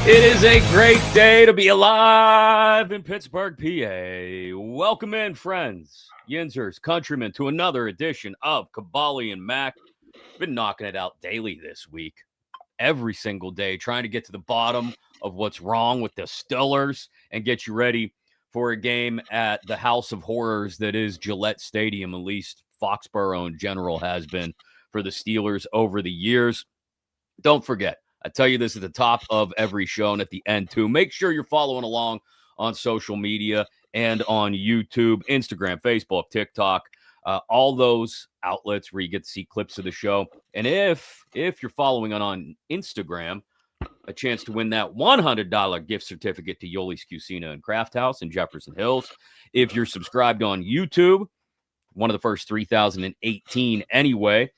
It is a great day to be alive in Pittsburgh, PA. Welcome in, friends, Yinzers, countrymen, to another edition of Kaboly+Mack. Been knocking it out daily this week, every single day, trying to get to the bottom of what's wrong with the Steelers and get you ready for a game at the house of horrors that is Gillette Stadium, at least Foxboro in general has been for the Steelers over the years. Don't forget, I tell you this at the top of every show and at the end too. Make sure you're following along on social media and on YouTube, Instagram, Facebook, TikTok, all those outlets where you get to see clips of the show. And if you're following on Instagram, a chance to win that $100 gift certificate to Yoli's Cucina and Craft House in Jefferson Hills. If you're subscribed on YouTube, one of the first 3,018 anyway,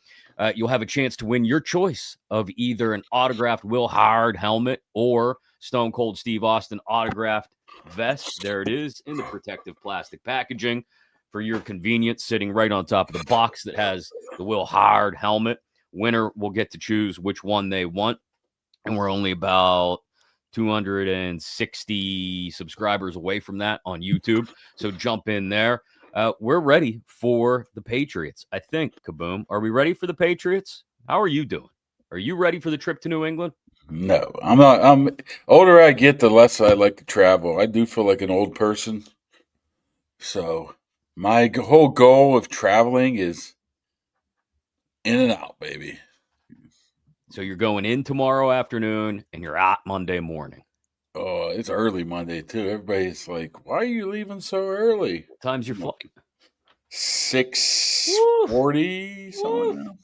you'll have a chance to win your choice of either an autographed Will Howard helmet or Stone Cold Steve Austin autographed vest. There it is in the protective plastic packaging for your convenience, sitting right on top of the box that has the Will Howard helmet. Winner will get to choose which one they want. And we're only about 260 subscribers away from that on YouTube. So jump in there. We're ready for the Patriots, I think, Kaboom. Are we ready for the Patriots? How are you doing? Are you ready for the trip to New England? No, I'm not. I'm older I get, the less I like to travel. I do feel like an old person. So my whole goal of traveling is in and out, baby. So you're going in tomorrow afternoon and you're out Monday morning. Oh, it's early Monday too. Everybody's like, "Why are you leaving so early?" What time's your flight? 6:40, something like that.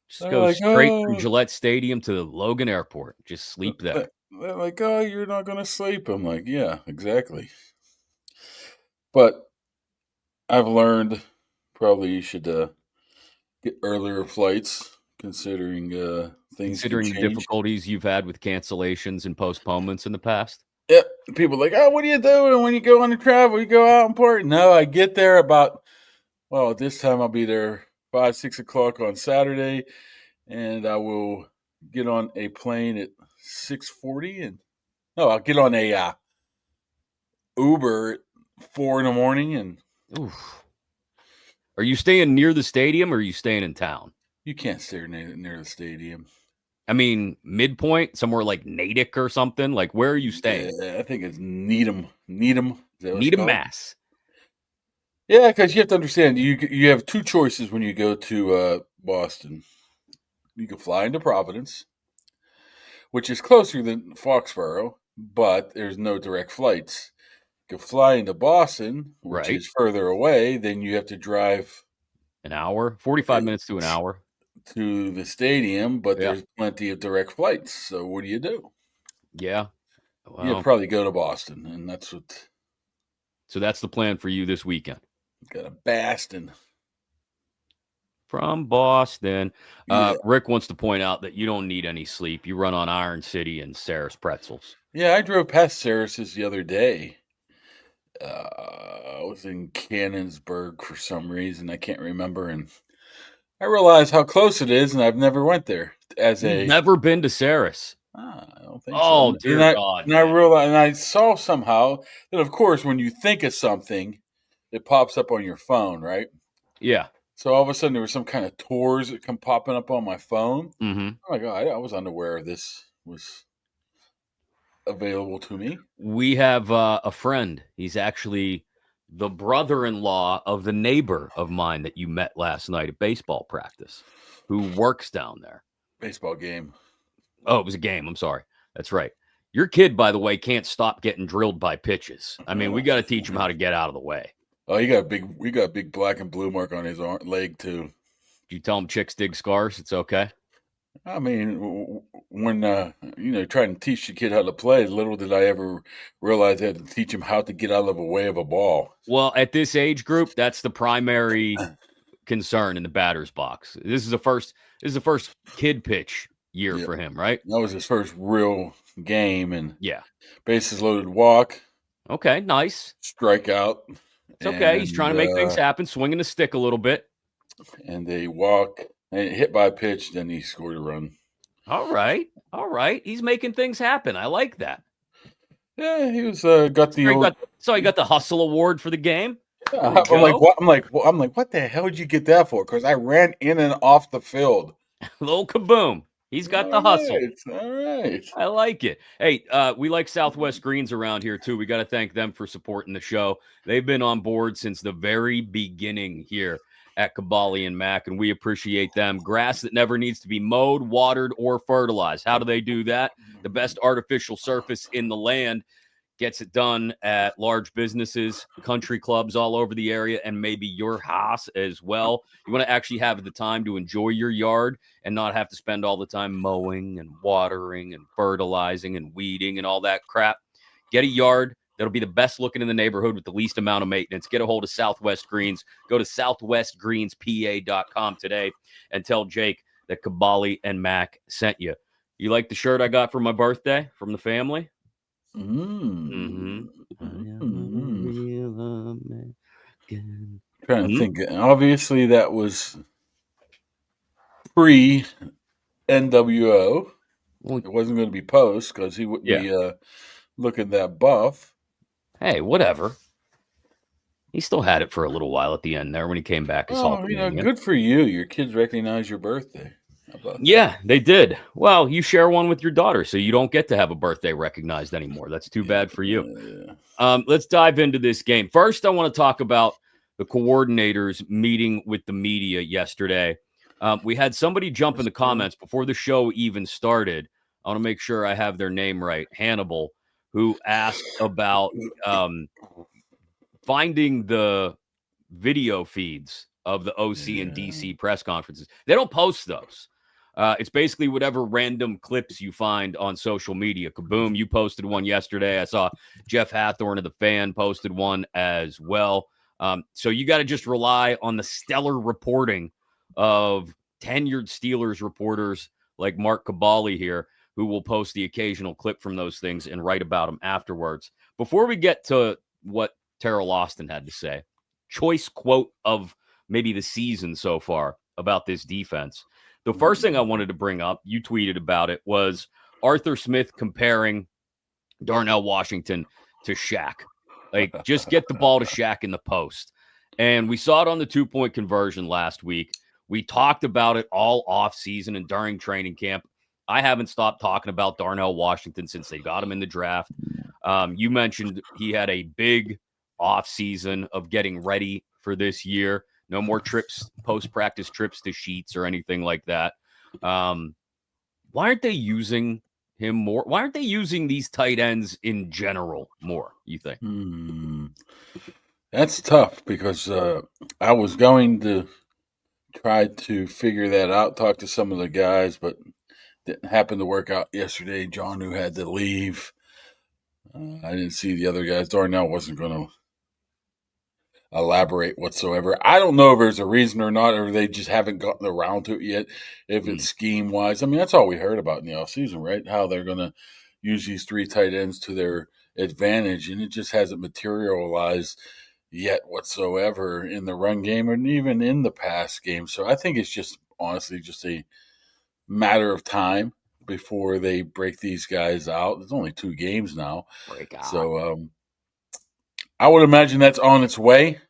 Just They're go like, straight from "Oh," Gillette Stadium to the Logan Airport. Just sleep there. they're like, "Oh, you're not gonna sleep." I'm like, "Yeah, exactly." But I've learned probably you should get earlier flights, considering things can Considering the change. difficulties you've had with cancellations and postponements in the past. Yeah, people are like, "Oh, what are you doing when you go on the travel? You go out and party?" No, I get there about, well, this time I'll be there 5, 6 o'clock on Saturday, and I will get on a plane at 6:40, and no, I'll get on a Uber at 4 in the morning, and Oof. Are you staying near the stadium or are you staying in town? you can't stay near the stadium. I mean, midpoint, somewhere like Natick or something. Like, where are you staying? I think it's Needham. Needham, is that what it's Needham, called? Mass. Yeah, because you have to understand, you have two choices when you go to Boston. You can fly into Providence, which is closer than Foxboro, but there's no direct flights. You can fly into Boston, which Right. is further away. Then you have to drive An hour, 45 minutes to an hour. to the stadium, but Yeah. there's plenty of direct flights. So what do? Yeah. You Well, probably go to Boston, and that's what so that's the plan for you this weekend. got a Boston. From Boston. Yeah, Rick wants to point out that you don't need any sleep. You run on Iron City and Sarah's Pretzels. yeah. I drove past Saras's the other day. I was in Cannonsburg for some reason I can't remember, and I realized how close it is, and I've never went there as You've a. never been to Sarah's. I don't think so. Oh, And dear God, I man. realized, and I saw somehow that, of course, when you think of something, it pops up on your phone, right? Yeah. So all of a sudden, there was some kind of tours that come popping up on my phone. Mm-hmm. Oh my God, I was unaware this was available to me. We have a friend. He's actually the brother-in-law of the neighbor of mine that you met last night at baseball practice, who works down there. Baseball game. Oh, it was a game. I'm sorry. That's right. Your kid, by the way, can't stop getting drilled by pitches. I mean, we got to teach him how to get out of the way. Oh, we got a big black and blue mark on his leg too. Did you tell him chicks dig scars? It's okay. I mean, when trying to teach the kid how to play, little did I ever realize I had to teach him how to get out of the way of a ball. Well, at this age group, that's the primary concern in the batter's box. This is the first kid pitch year for him, right? That was his first real game, and Yeah. bases loaded, walk, Okay, nice. strikeout. It's okay. He's trying to make things happen, swinging the stick a little bit. And they walk and hit by a pitch. Then he scored a run. All right. He's making things happen. I like that. Yeah, he was got the old. He got the hustle award for the game. There we I'm go. like, what? I'm like, what the hell did you get that for? Because I ran in and off the field. Little kaboom. He's got the hustle. All right. I like it. Hey, we like Southwest Greens around here too. We got to thank them for supporting the show. They've been on board since the very beginning here at Kaboly+Mack, and we appreciate them. Grass that never needs to be mowed, watered, or fertilized. How do they do that? The best artificial surface in the land. Gets it done at large businesses, country clubs all over the area, and maybe your house as well. You want to actually have the time to enjoy your yard and not have to spend all the time mowing and watering and fertilizing and weeding and all that crap. Get a yard that'll be the best looking in the neighborhood with the least amount of maintenance. Get a hold of Southwest Greens. Go to southwestgreenspa.com today and tell Jake that Kaboly+Mack sent you. You like the shirt I got for my birthday from the family? Trying to Mm-hmm. think. Obviously, that was pre NWO. It wasn't going to be post because he wouldn't be looking that buff. Hey, whatever. He still had it for a little while at the end there when he came back as Hulkamania. Good for you. Your kids recognize your birthday. How about that? They did. Well, you share one with your daughter, so you don't get to have a birthday recognized anymore. That's too bad for you. Let's dive into this game. First, I want to talk about the coordinators meeting with the media yesterday. We had somebody jump in the comments before the show even started. I want to make sure I have their name right. Hannibal, who asked about finding the video feeds of the OC and DC press conferences. They don't post those. It's basically whatever random clips you find on social media. Kaboom, you posted one yesterday. I saw Jeff Hathorn of The Fan posted one as well. So you got to just rely on the stellar reporting of tenured Steelers reporters like Mark Kaboly here, who will post the occasional clip from those things and write about them afterwards. Before we get to what Terrell Austin had to say, choice quote of maybe the season so far about this defense. The first thing I wanted to bring up, you tweeted about it, was Arthur Smith comparing Darnell Washington to Shaq. Like, just get the ball to Shaq in the post. And we saw it on the 2-point conversion last week. We talked about it all offseason and during training camp. I haven't stopped talking about Darnell Washington since they got him in the draft. You mentioned he had a big offseason of getting ready for this year. No more trips, post-practice trips to Sheets or anything like that. Why aren't they using him more? Why aren't they using these tight ends in general more, you think? That's tough because I was going to try to figure that out, talk to some of the guys, but didn't happen to work out yesterday. John, who had to leave. I didn't see the other guys. Darnell wasn't going to elaborate whatsoever. I don't know if there's a reason or not, or they just haven't gotten around to it yet. If it's scheme wise, I mean, that's all we heard about in the offseason, right? How they're going to use these three tight ends to their advantage, and it just hasn't materialized yet whatsoever in the run game and even in the pass game. So I think it's just honestly just a matter of time before they break these guys out. There's only 2 games now. So I would imagine that's on its way.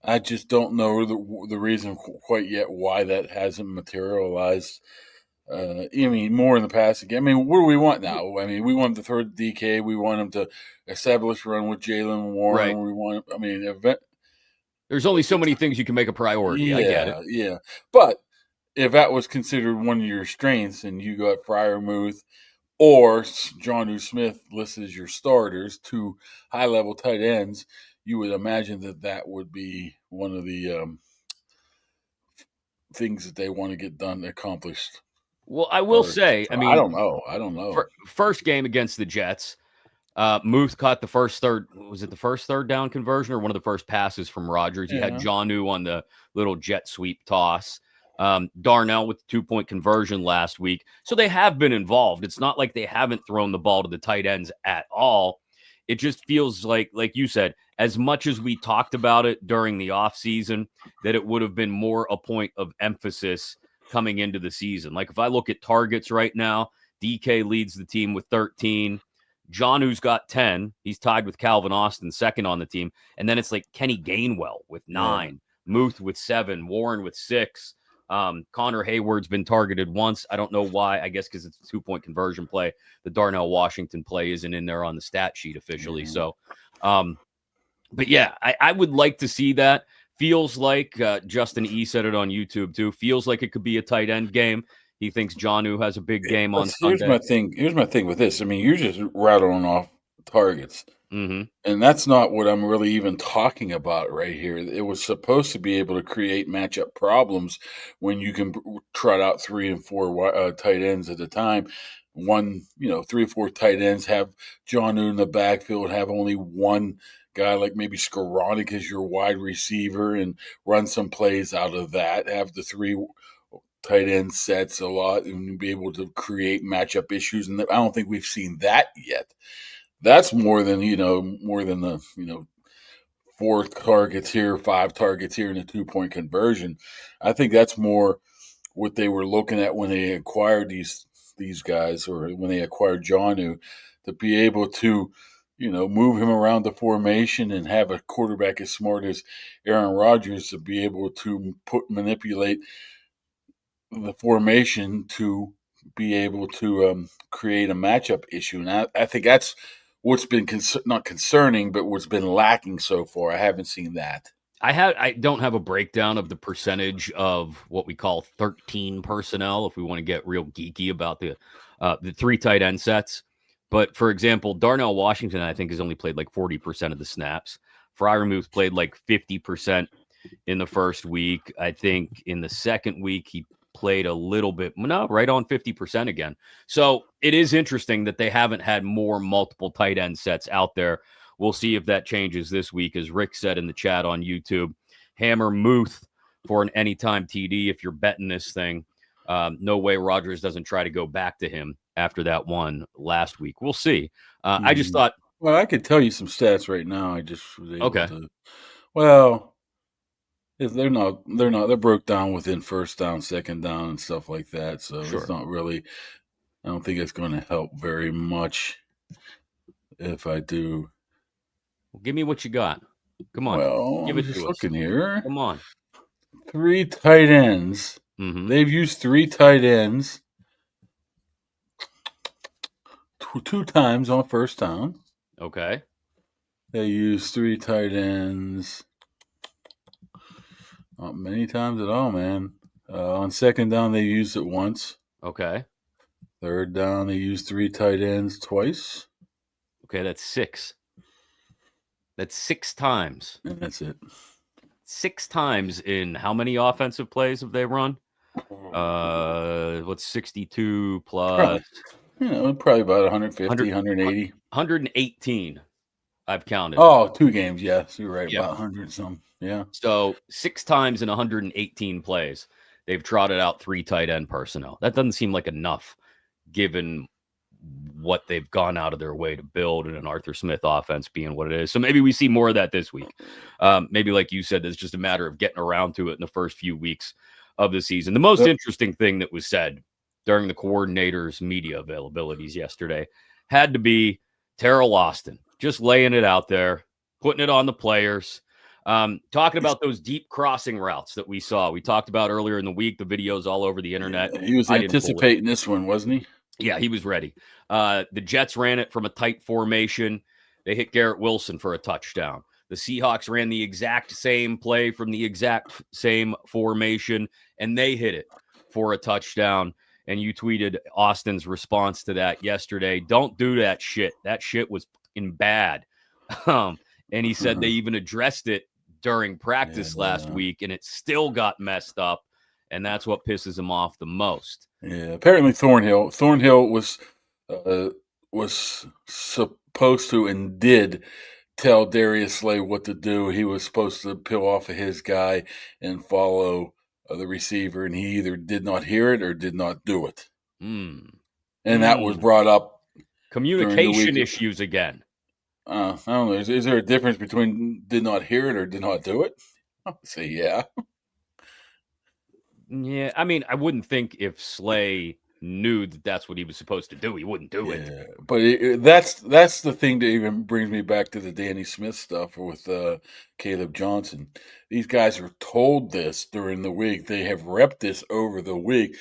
I just don't know the reason quite yet why that hasn't materialized. I mean, more in the past again. I mean, what do we want now? I mean, we want to throw DK. We want him to establish a run with Jalen Warren. Right. We want. I mean, there's only so many things you can make a priority. Yeah, I get it. Yeah, but if that was considered one of your strengths, and you got Freiermuth or Jonnu Smith listed as your starters, 2 high-level tight ends, you would imagine that would be one of the things that they want to get done, accomplished. Well, I will say, I mean, I don't know. First game against the Jets, Muth caught the first third. Was it the first third down conversion or one of the first passes from Rodgers? He had Jonnu on the little jet sweep toss. Darnell with the 2-point conversion last week. So they have been involved. It's not like they haven't thrown the ball to the tight ends at all. It just feels like you said, as much as we talked about it during the offseason, that it would have been more a point of emphasis coming into the season. Like if I look at targets right now, DK leads the team with 13. Jonu's got 10. He's tied with Calvin Austin, second on the team. And then it's like Kenny Gainwell with 9, Muth with 7, Warren with 6. Connor Hayward's been targeted once. I don't know why. I guess because it's a 2-point conversion play. The Darnell Washington play isn't in there on the stat sheet officially. So, but yeah, I would like to see that. Feels like Justin E said it on YouTube too. Feels like it could be a tight end game. He thinks Jonu has a big game on Sunday. Here's my thing with this. I mean, you're just rattling off targets. Mm-hmm. And that's not what I'm really even talking about right here. It was supposed to be able to create matchup problems when you can trot out 3 and 4 tight ends at a time. 3 or 4 tight ends, have Jonu in the backfield, have only one guy like maybe Skoranek as your wide receiver and run some plays out of that. Have the 3 tight end sets a lot and be able to create matchup issues. And I don't think we've seen that yet. That's more than the 4 targets here, 5 targets here, and a 2-point conversion. I think that's more what they were looking at when they acquired these guys, or when they acquired Jonu, to be able to, move him around the formation and have a quarterback as smart as Aaron Rodgers to be able to manipulate the formation to be able to create a matchup issue. And I think that's what's been not concerning, but what's been lacking so far. I haven't seen that. I don't have a breakdown of the percentage of what we call 13 personnel, if we want to get real geeky about the 3 tight end sets. But for example, Darnell Washington, I think, has only played like 40% of the snaps. Freiermuth played like 50% in the first week. I think in the second week, he played a little bit, right on 50% again. So it is interesting that they haven't had more multiple tight end sets out there. We'll see if that changes this week. As Rick said in the chat on YouTube, hammer Muth for an anytime TD if you're betting this thing. No way Rodgers doesn't try to go back to him after that one last week. We'll see. I just thought. Well, I could tell you some stats right now. I just was able to. Well, they're broke down within first down, second down, and stuff like that. So It's not really. I don't think it's going to help very much if I do. Well, give me what you got. Come on. Well, give I'm it just to looking us. here. Come on. 3 tight ends. Mm-hmm. They've used 3 tight ends 2 times on first down. Okay. They used 3 tight ends. Not many times at all, man. On second down, they used it once. Okay. Third down, they used 3 tight ends twice. Okay, that's 6. That's 6 times. And that's it. 6 times in how many offensive plays have they run? What's 62 plus? Probably about 150, 180. 118, I've counted. Oh, 2 games, yes. You're right, Yep. about 100 some. Yeah. So 6 times in 118 plays, they've trotted out 3 tight end personnel. That doesn't seem like enough, given what they've gone out of their way to build in an Arthur Smith offense being what it is. So maybe we see more of that this week. Maybe like you said, it's just a matter of getting around to it in the first few weeks of the season. The most interesting thing that was said during the coordinators' media availabilities yesterday had to be Terrell Austin, just laying it out there, putting it on the players, talking about those deep crossing routes that we saw. We talked about earlier in the week, the videos all over the internet. Yeah, he was anticipating this one, wasn't he? Yeah, he was ready. The Jets ran it from a tight formation. They hit Garrett Wilson for a touchdown. The Seahawks ran the exact same play from the exact same formation, and they hit it for a touchdown. And you tweeted Austin's response to that yesterday. Don't do that shit. That shit was fucking bad. And he said they even addressed it during practice last week, and it still got messed up. And that's what pisses him off the most. Yeah, apparently Thornhill was supposed to and did tell Darius Slay what to do. He was supposed to peel off of his guy and follow the receiver, and he either did not hear it or did not do it. And that was brought up. Communication issues again. I don't know. Is there a difference between did not hear it or did not do it? I'll say yeah. Yeah, I mean, I wouldn't think if Slay knew that that's what he was supposed to do, he wouldn't do it. Yeah, but that's the thing that even brings me back to the Danny Smith stuff with Caleb Johnson. These guys are told this during the week. They have repped this over the week.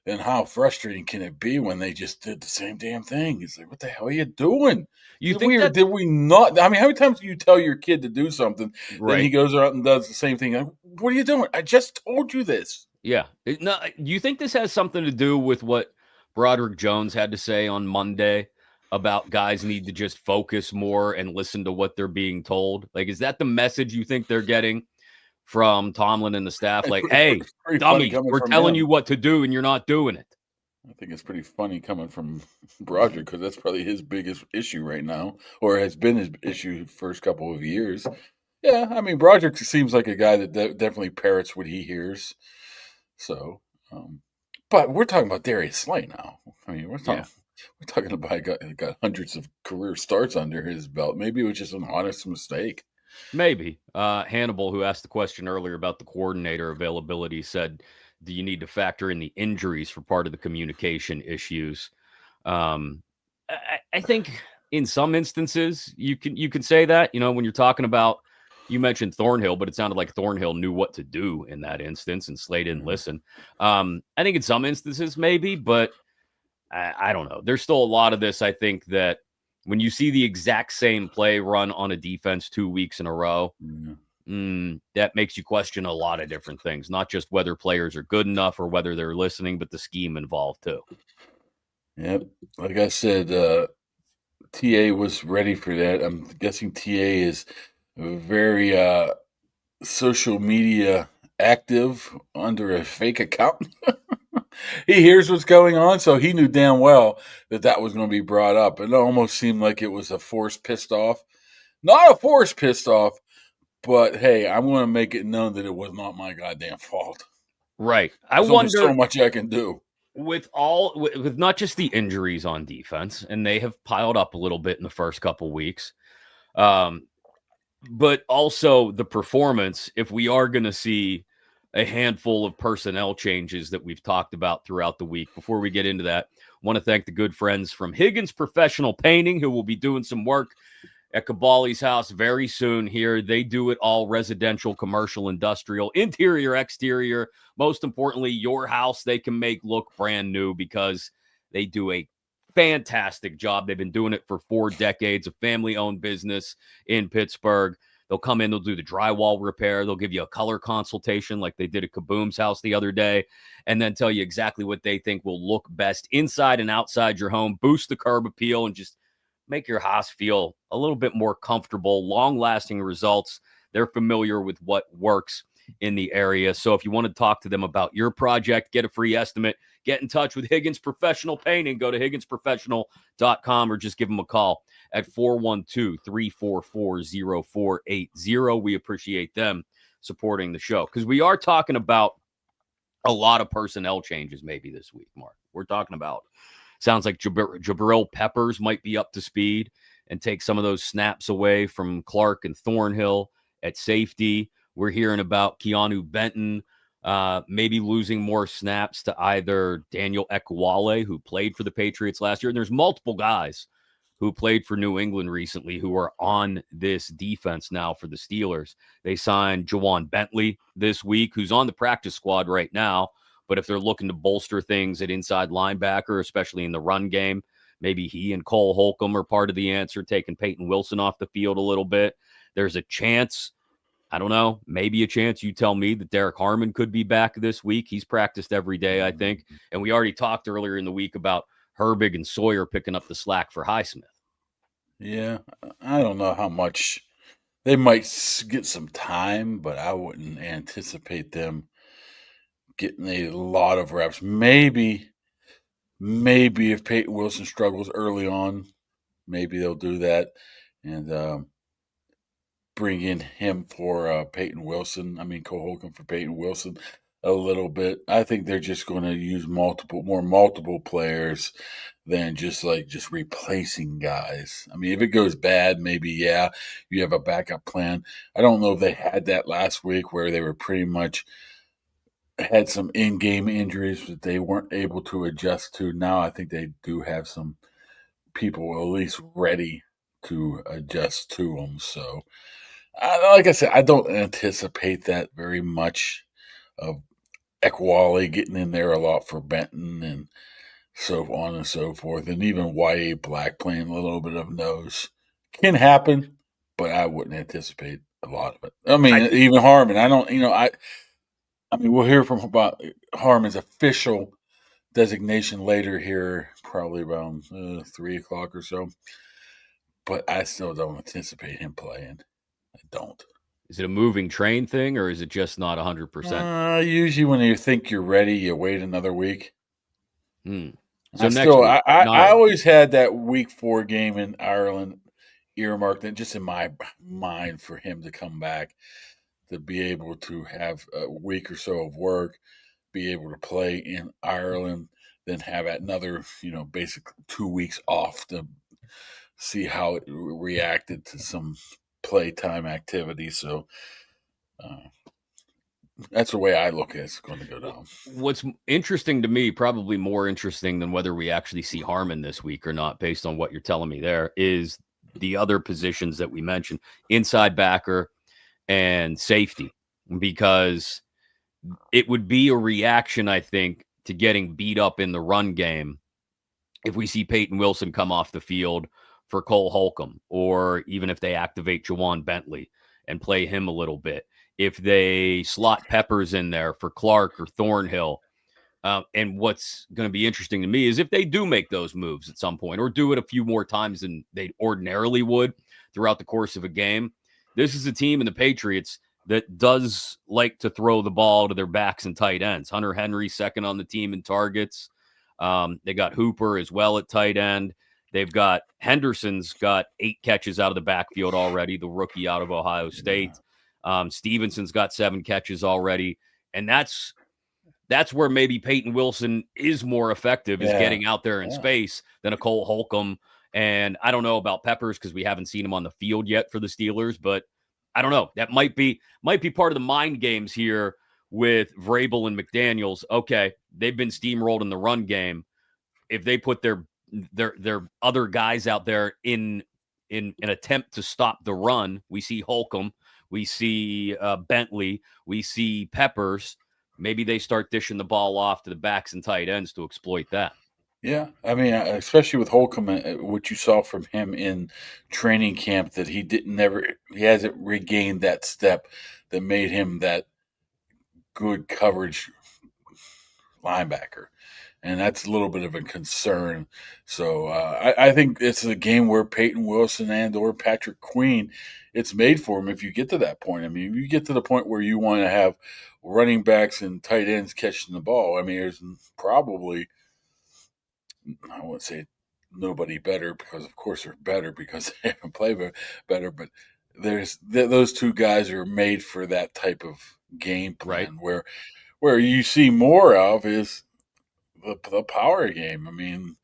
And how frustrating can it be when they just did the same damn thing? It's like, what the hell are you doing? You think that Did we not? I mean, how many times do you tell your kid to do something, then he right? goes out and does the same thing? Like, what are you doing? I just told you this. Yeah. No, do you think this has something to do with what Broderick Jones had to say on Monday about guys need to just focus more and listen to what they're being told? Like, is that the message you think they're getting from Tomlin and the staff? Like, hey, It's pretty funny dummies, coming we're from telling you him. what to do and you're not doing it. I think it's pretty funny coming from Roger because that's probably his biggest issue right now, or has been his issue first couple of years. Yeah, I mean, Broderick seems like a guy that definitely parrots what he hears. So, um, but we're talking about Darius Slay now. I mean, Yeah. we're talking about a guy that got hundreds of career starts under his belt. Maybe it was just an honest mistake. Maybe. Hannibal, who asked the question earlier about the coordinator availability, said, do you need to factor in the injuries for part of the communication issues? I think in some instances you can say that, when you're talking about, you mentioned Thornhill, but it sounded like Thornhill knew what to do in that instance and Slay didn't Mhm. listen. I think in some instances maybe, but I don't know. There's still a lot of this. I think that when you see the exact same play run on a defense 2 weeks in a row, Yeah. that makes you question a lot of different things, not just whether players are good enough or whether they're listening, but the scheme involved too. Yep. Like I said, TA was ready for that. I'm guessing TA is very social media active under a fake account. He hears what's going on, so he knew damn well that that was going to be brought up. It almost seemed like it was a force pissed off. Not a force pissed off, but hey, I'm going to make it known that it was not my goddamn fault. Right. I There's only so wonder much I can do. with not just the injuries on defense, and they have piled up a little bit in the first couple weeks, um, but also the performance. If we are going to see a handful of personnel changes that we've talked about throughout the week, before we get into that, want to thank the good friends from Higgins Professional Painting, who will be doing some work at Kaboly's house very soon here. They do it all residential, commercial, industrial, interior, exterior. Most importantly, your house they can make look brand new because they do a fantastic job. They've been doing it for 4 decades, a family-owned business in Pittsburgh. They'll come in, they'll do the drywall repair, they'll give you a color consultation like they did at Kaboom's house the other day, and then tell you exactly what they think will look best inside and outside your home, boost the curb appeal, and just make your house feel a little bit more comfortable, long lasting results. They're familiar with what works in the area. So if you want to talk to them about your project, get a free estimate, get in touch with Higgins Professional Painting. Go to higginsprofessional.com or just give them a call at 412-344-0480. We appreciate them supporting the show because we are talking about a lot of personnel changes maybe this week, Mark. We're talking about sounds like Jabril Peppers might be up to speed and take some of those snaps away from Clark and Thornhill at safety. We're hearing about Keanu Benton maybe losing more snaps to either Daniel Ekwale, who played for the Patriots last year. And there's multiple guys who played for New England recently who are on this defense now for the Steelers. They signed Jawan Bentley this week, who's on the practice squad right now. But if they're looking to bolster things at inside linebacker, especially in the run game, maybe he and Cole Holcomb are part of the answer, taking Peyton Wilson off the field a little bit. There's a chance, I don't know, maybe a chance, you tell me, that Derek Harmon could be back this week. He's practiced every day, I think. And we already talked earlier in the week about Herbig and Sawyer picking up the slack for Highsmith. Yeah, I don't know how much they might get some time, but I wouldn't anticipate them getting a lot of reps. Maybe if Peyton Wilson struggles early on, maybe they'll do that and bring in him for Peyton Wilson. I mean, Cole Holcomb for Peyton Wilson a little bit. I think they're just going to use multiple players than just replacing guys. I mean, if it goes bad, maybe yeah, you have a backup plan. I don't know if they had that last week where they were pretty much had some in-game injuries that they weren't able to adjust to. Now I think they do have some people at least ready to adjust to them. So, like I said, I don't anticipate that very much of Ekwali getting in there a lot for Benton and so on and so forth. And even Y.A. Black playing a little bit of nose can happen, but I wouldn't anticipate a lot of it. I mean, even Harmon, I don't, I mean, we'll hear from about Harmon's official designation later here, probably around 3 o'clock or so. But I still don't anticipate him playing. I don't. Is it a moving train thing, or is it just not 100%? Usually, when you think you're ready, you wait another week. So next week, I always had that week 4 game in Ireland earmarked, and just in my mind for him to come back, to be able to have a week or so of work, be able to play in Ireland, then have another, basically 2 weeks off to see how it reacted to some playtime activity. So that's the way I look at it. It's going to go down. What's interesting to me, probably more interesting than whether we actually see Harmon this week or not, based on what you're telling me there, is the other positions that we mentioned, inside backer and safety, because it would be a reaction, I think, to getting beat up in the run game if we see Peyton Wilson come off the field for Cole Holcomb, or even if they activate Jawan Bentley and play him a little bit. If they slot Peppers in there for Clark or Thornhill. And what's going to be interesting to me is if they do make those moves at some point, or do it a few more times than they ordinarily would throughout the course of a game. This is a team in the Patriots that does like to throw the ball to their backs and tight ends. Hunter Henry, second on the team in targets. They got Hooper as well at tight end. They've got Henderson's got 8 catches out of the backfield already, the rookie out of Ohio State. Stevenson's got 7 catches already. And that's where maybe Peyton Wilson is more effective, is getting out there in space than a Cole Holcomb. And I don't know about Peppers because we haven't seen him on the field yet for the Steelers, but I don't know. That might be part of the mind games here with Vrabel and McDaniels. Okay, they've been steamrolled in the run game. If they put their other guys out there in an attempt to stop the run, we see Holcomb, we see Bentley, we see Peppers. Maybe they start dishing the ball off to the backs and tight ends to exploit that. Yeah, I mean, especially with Holcomb, what you saw from him in training camp, that he hasn't regained that step that made him that good coverage linebacker. And that's a little bit of a concern. So I think it's a game where Peyton Wilson and or Patrick Queen, it's made for him if you get to that point. I mean, if you get to the point where you want to have running backs and tight ends catching the ball, I mean, there's probably, I wouldn't say nobody better, because of course they're better because they haven't played better, but those two guys are made for that type of game plan. Right. Where you see more of is the power game. I mean,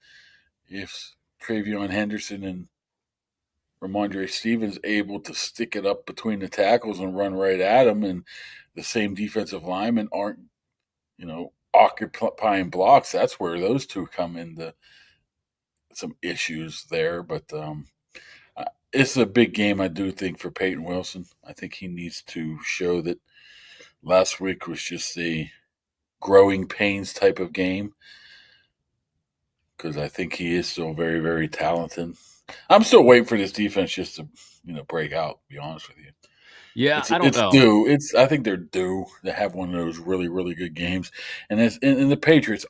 if Travion Henderson and Ramondre Stevens able to stick it up between the tackles and run right at him, and the same defensive linemen aren't, occupying blocks, that's where those two come into some issues there. But it's a big game, I do think, for Peyton Wilson. I think he needs to show that last week was just the growing pains type of game, because I think he is still very, very talented. I'm still waiting for this defense just to, break out, to be honest with you. Yeah, I don't know. Due. I think they're due to have one of those really, really good games. And in the Patriots,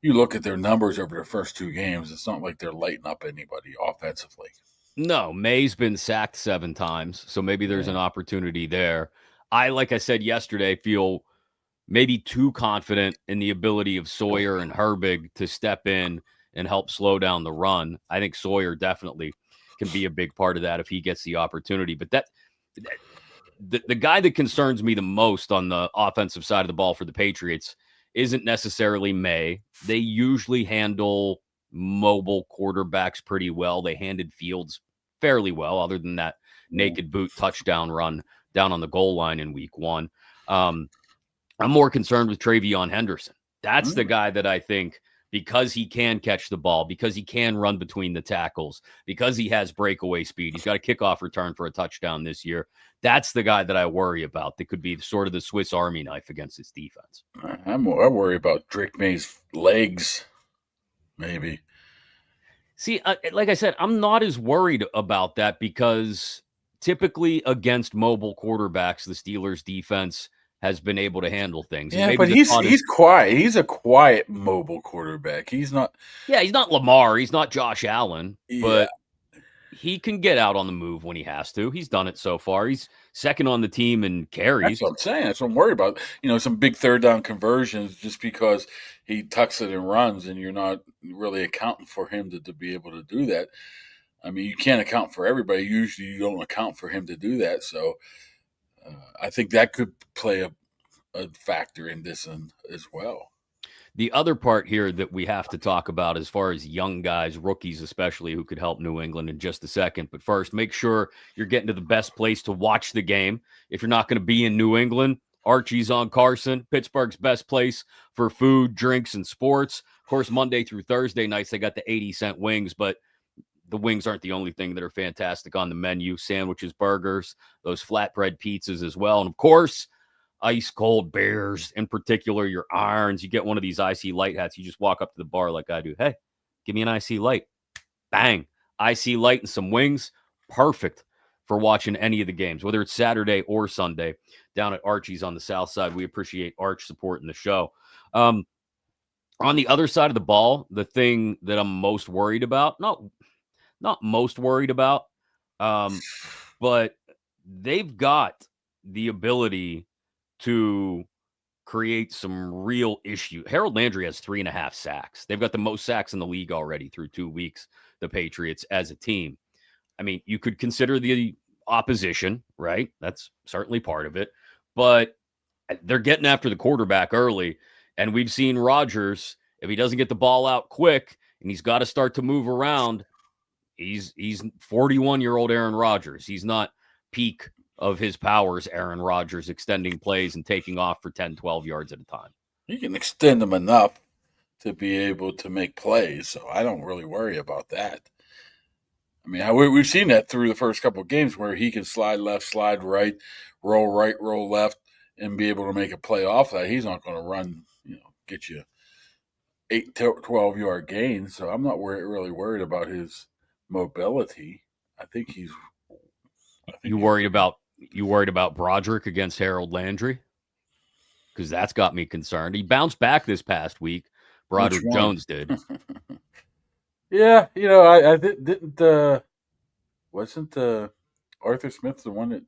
you look at their numbers over their first 2 games, it's not like they're lighting up anybody offensively. No, May's been sacked 7 times, so maybe there's an opportunity there. Like I said yesterday, feel maybe too confident in the ability of Sawyer and Herbig to step in and help slow down the run. I think Sawyer definitely can be a big part of that if he gets the opportunity. But the guy that concerns me the most on the offensive side of the ball for the Patriots isn't necessarily May. They usually handle mobile quarterbacks pretty well. They handed Fields fairly well, other than that naked boot touchdown run down on the goal line in week 1. I'm more concerned with Travion Henderson. That's the guy that I think, because he can catch the ball, because he can run between the tackles, because he has breakaway speed. He's got a kickoff return for a touchdown this year. That's the guy that I worry about. That could be sort of the Swiss Army knife against this defense. I worry about Drake May's legs, maybe. See, like I said, I'm not as worried about that because typically against mobile quarterbacks, the Steelers defense has been able to handle things. And Yeah, maybe but the thought he's is, quiet. He's a quiet mobile quarterback. He's not. yeah, he's not Lamar, he's not Josh Allen, Yeah, but he can get out on the move when he has to. He's done it so far. He's second on the team in that's carries. what I'm saying. That's what I'm worried about. Some big third down conversions just because he tucks it and runs, and you're not really accounting for him to be able to do that. I mean, you can't account for everybody. Usually, you don't account for him to do that. So, I think that could play a factor in this as well. The other part here that we have to talk about as far as young guys, rookies especially, who could help New England in just a second. But first, make sure you're getting to the best place to watch the game. If you're not going to be in New England, Archie's on Carson, Pittsburgh's best place for food, drinks, and sports. Of course, Monday through Thursday nights, they got the 80-cent wings, but the wings aren't the only thing that are fantastic on the menu. Sandwiches, burgers, those flatbread pizzas as well. And of course, ice cold beers, in particular, your irons. You get one of these IC Light hats. You just walk up to the bar like I do. Hey, give me an IC Light. Bang. IC Light and some wings. Perfect for watching any of the games, whether it's Saturday or Sunday down at Archie's on the South Side. We appreciate Arch supporting the show. On the other side of the ball, the thing that I'm most worried about, not most worried about, but they've got the ability to create some real issue. Harold Landry has 3.5 sacks. They've got the most sacks in the league already through 2 weeks, the Patriots as a team. I mean, you could consider the opposition, right? That's certainly part of it. But they're getting after the quarterback early. And we've seen Rodgers, if he doesn't get the ball out quick and he's got to start to move around, he's 41-year-old Aaron Rodgers. He's not peak of his powers, Aaron Rodgers, extending plays and taking off for 10, 12 yards at a time. You can extend them enough to be able to make plays, so I don't really worry about that. I mean, we've seen that through the first couple of games where he can slide left, slide right, roll left, and be able to make a play off that. He's not going to run, get you 8, 12-yard gains, so I'm not really worried about his mobility. I think he's. You worried about Broderick against Harold Landry? Because that's got me concerned. He bounced back this past week. Broderick Jones did. Yeah, I didn't. Wasn't Arthur Smith the one that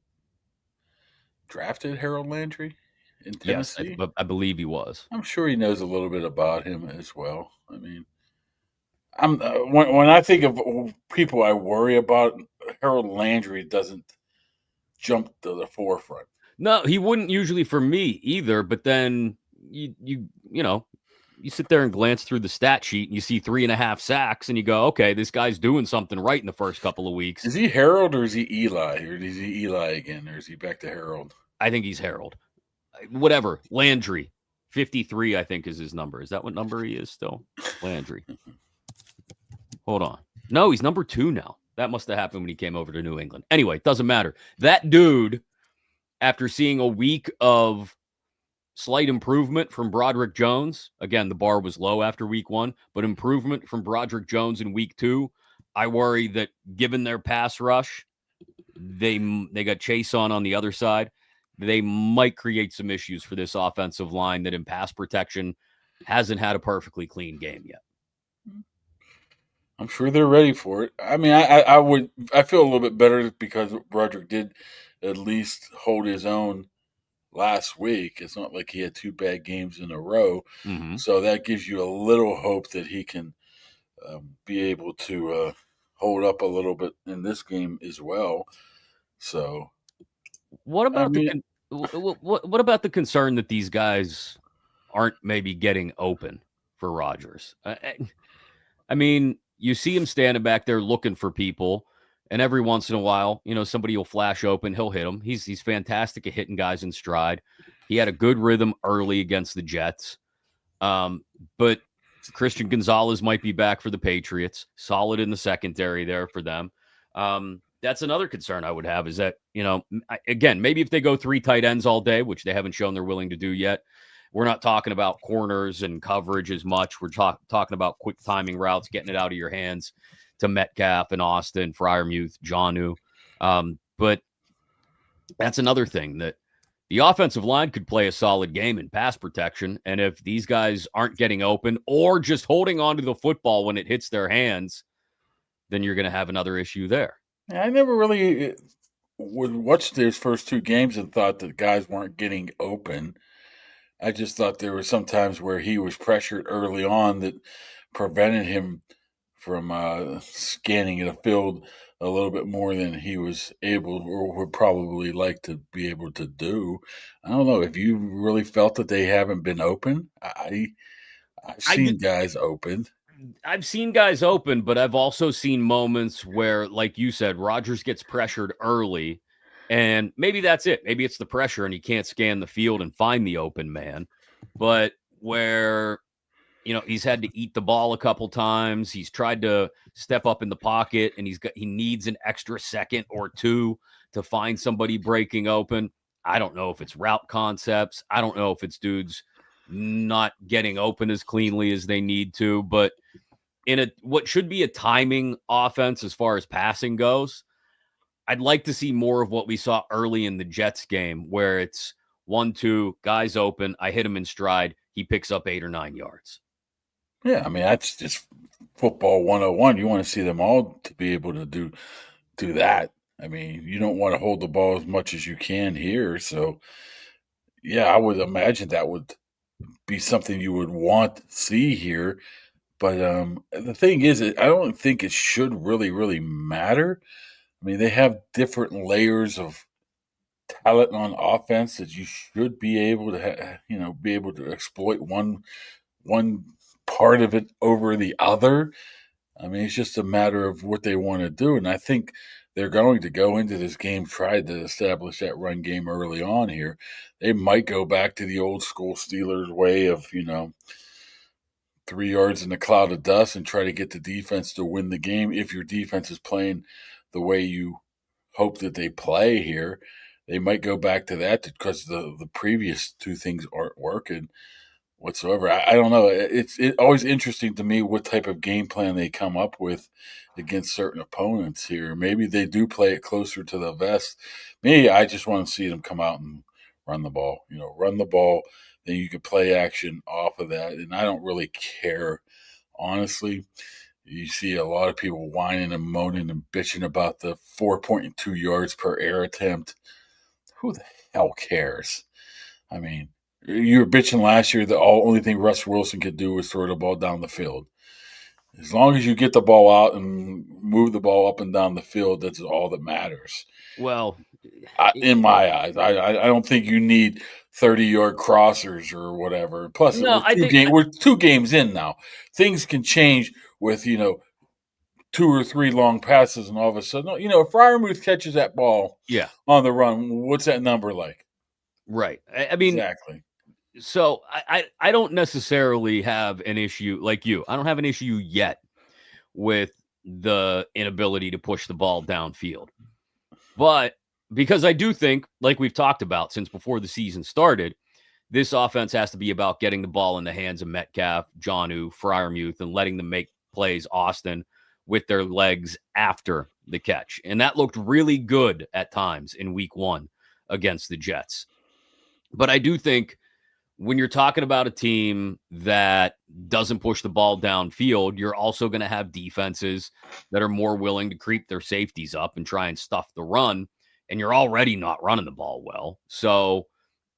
drafted Harold Landry in Tennessee? Yes, I believe he was. I'm sure he knows a little bit about him as well. I mean, when I think of people I worry about, Harold Landry doesn't jump to the forefront. No, he wouldn't usually for me either. But then you sit there and glance through the stat sheet and you see 3.5 sacks and you go, okay, this guy's doing something right in the first couple of weeks. Is he Harold or is he Eli? Or is he Eli again? Or is he back to Harold? I think he's Harold. Whatever. Landry. 53, I think, is his number. Is that what number he is still? Landry. Hold on. No, he's number 2 now. That must have happened when he came over to New England. Anyway, it doesn't matter. That dude, after seeing a week of slight improvement from Broderick Jones. Again, the bar was low after week 1, but improvement from Broderick Jones in week 2. I worry that given their pass rush, they got Chase on the other side. They might create some issues for this offensive line that in pass protection hasn't had a perfectly clean game yet. I'm sure they're ready for it. I mean, I feel a little bit better because Broderick did at least hold his own last week. It's not like he had 2 bad games in a row. Mm-hmm. So that gives you a little hope that he can be able to hold up a little bit in this game as well. So what about what about the concern that these guys aren't maybe getting open for Rodgers? I mean, you see him standing back there looking for people. And every once in a while, somebody will flash open. He'll hit him. He's fantastic at hitting guys in stride. He had a good rhythm early against the Jets. But Christian Gonzalez might be back for the Patriots. Solid in the secondary there for them. That's another concern I would have is that, again, maybe if they go 3 tight ends all day, which they haven't shown they're willing to do yet, we're not talking about corners and coverage as much. We're talking about quick timing routes, getting it out of your hands to Metcalf and Austin, Freiermuth, Jonnu. But that's another thing that the offensive line could play a solid game in pass protection. And if these guys aren't getting open or just holding onto the football when it hits their hands, then you're going to have another issue there. I never really watched those first 2 games and thought that guys weren't getting open. I just thought there were some times where he was pressured early on that prevented him from scanning the field a little bit more than he was able or would probably like to be able to do. I don't know if you really felt that they haven't been open. I've seen guys open. I've seen guys open, but I've also seen moments where, like you said, Rodgers gets pressured early, and maybe that's it. Maybe it's the pressure and he can't scan the field and find the open man. But where, he's had to eat the ball a couple times. He's tried to step up in the pocket, and he needs an extra second or 2 to find somebody breaking open. I don't know if it's route concepts. I don't know if it's dudes not getting open as cleanly as they need to, but in what should be a timing offense as far as passing goes, I'd like to see more of what we saw early in the Jets game, where it's 1-2, guys open, I hit him in stride, he picks up 8 or 9 yards. Yeah, I mean, that's just football 101. You want to see them all to be able to do that. I mean, you don't want to hold the ball as much as you can here. So, yeah, I would imagine that would be something you would want to see here. But the thing is, I don't think it should really, really matter. I mean, they have different layers of talent on offense that you should be able to, be able to exploit one part of it over the other. I mean, it's just a matter of what they want to do, and I think they're going to go into this game try to establish that run game early on here. They might go back to the old school Steelers way of 3 yards in a cloud of dust and try to get the defense to win the game. If your defense is playing the way you hope that they play here, they might go back to that because the previous 2 things aren't working whatsoever. I don't know. It's always interesting to me what type of game plan they come up with against certain opponents here. Maybe they do play it closer to the vest. Me, I just want to see them come out and run the ball. Run the ball. Then you can play action off of that. And I don't really care, honestly. You see a lot of people whining and moaning and bitching about the 4.2 yards per air attempt. Who the hell cares? I mean, you were bitching last year the only thing Russ Wilson could do was throw the ball down the field. As long as you get the ball out and move the ball up and down the field, that's all that matters. Well, in my eyes, I don't think you need 30-yard crossers or whatever. Plus, no, we're 2 games in now. Things can change with 2 or 3 long passes, and all of a sudden, if Freiermuth catches that ball, on the run, what's that number like? Right. I mean, exactly. So I don't necessarily have an issue like you. I don't have an issue yet with the inability to push the ball downfield. But because I do think, like we've talked about since before the season started, this offense has to be about getting the ball in the hands of Metcalf, Jonnu, Freiermuth, and letting them make plays, Austin, with their legs after the catch. And that looked really good at times in week 1 against the Jets. But I do think when you're talking about a team that doesn't push the ball downfield, you're also going to have defenses that are more willing to creep their safeties up and try and stuff the run. And you're already not running the ball well. So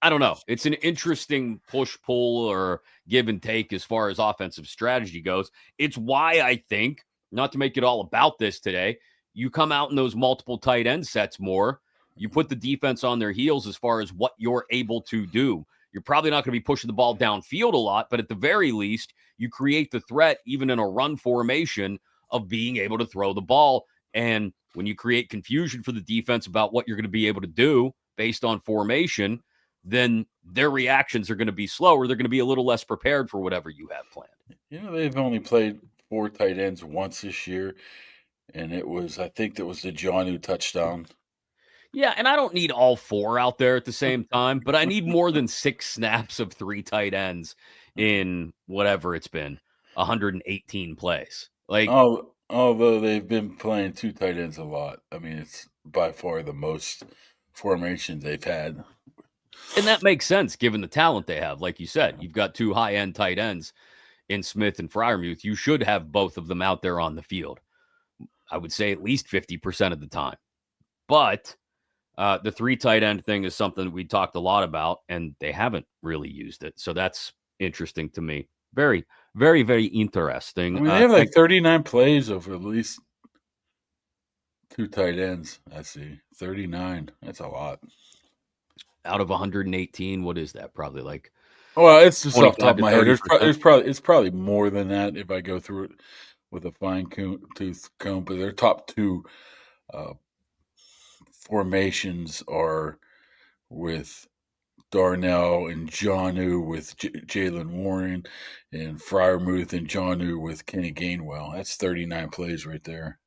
I don't know. It's an interesting push-pull or give and take as far as offensive strategy goes. It's why I think, not to make it all about this today, you come out in those multiple tight end sets more. You put the defense on their heels as far as what you're able to do. You're probably not going to be pushing the ball downfield a lot, but at the very least, you create the threat, even in a run formation, of being able to throw the ball. And When you create confusion for the defense about what you're going to be able to do based on formation, then their reactions are going to be slower. They're going to be a little less prepared for whatever you have planned. They've only played 4 tight ends once this year, and I think that was the Jonnu touchdown. Yeah, and I don't need all 4 out there at the same time, but I need more than 6 snaps of 3 tight ends in whatever it's been, 118 plays. Like, although they've been playing 2 tight ends a lot. I mean, it's by far the most formations they've had. and that makes sense given the talent they have. Like you said, you've got 2 high-end tight ends in Smith and Freiermuth. You should have both of them out there on the field. I would say at least 50% of the time. But the 3 tight end thing is something we talked a lot about, and they haven't really used it. So that's interesting to me. Very, very, very interesting. I mean, they have like 39 plays of at least 2 tight ends. I see 39. That's a lot. Out of 118, what is that? Probably like. Well, it's just off the top of my head. 30%. It's probably more than that if I go through it with a fine tooth comb. But their top 2 formations are with Darnell and Jonnu with Jalen Warren, and Freiermuth and Jonnu with Kenny Gainwell. That's 39 plays right there.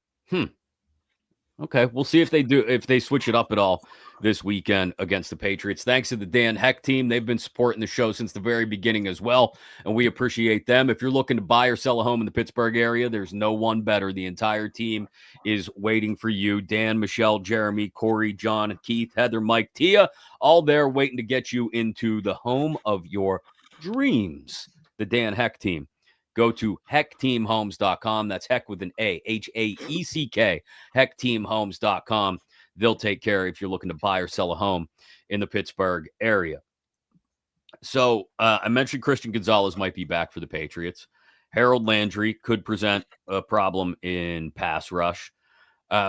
Okay, we'll see if they switch it up at all this weekend against the Patriots. Thanks to the Dan Heck team. They've been supporting the show since the very beginning as well, and we appreciate them. If you're looking to buy or sell a home in the Pittsburgh area, there's no one better. The entire team is waiting for you. Dan, Michelle, Jeremy, Corey, John, Keith, Heather, Mike, Tia, all there waiting to get you into the home of your dreams. The Dan Heck team. Go to heckteamhomes.com. That's Heck with an A, Haeck, heckteamhomes.com. They'll take care if you're looking to buy or sell a home in the Pittsburgh area. So I mentioned Christian Gonzalez might be back for the Patriots. Harold Landry could present a problem in pass rush.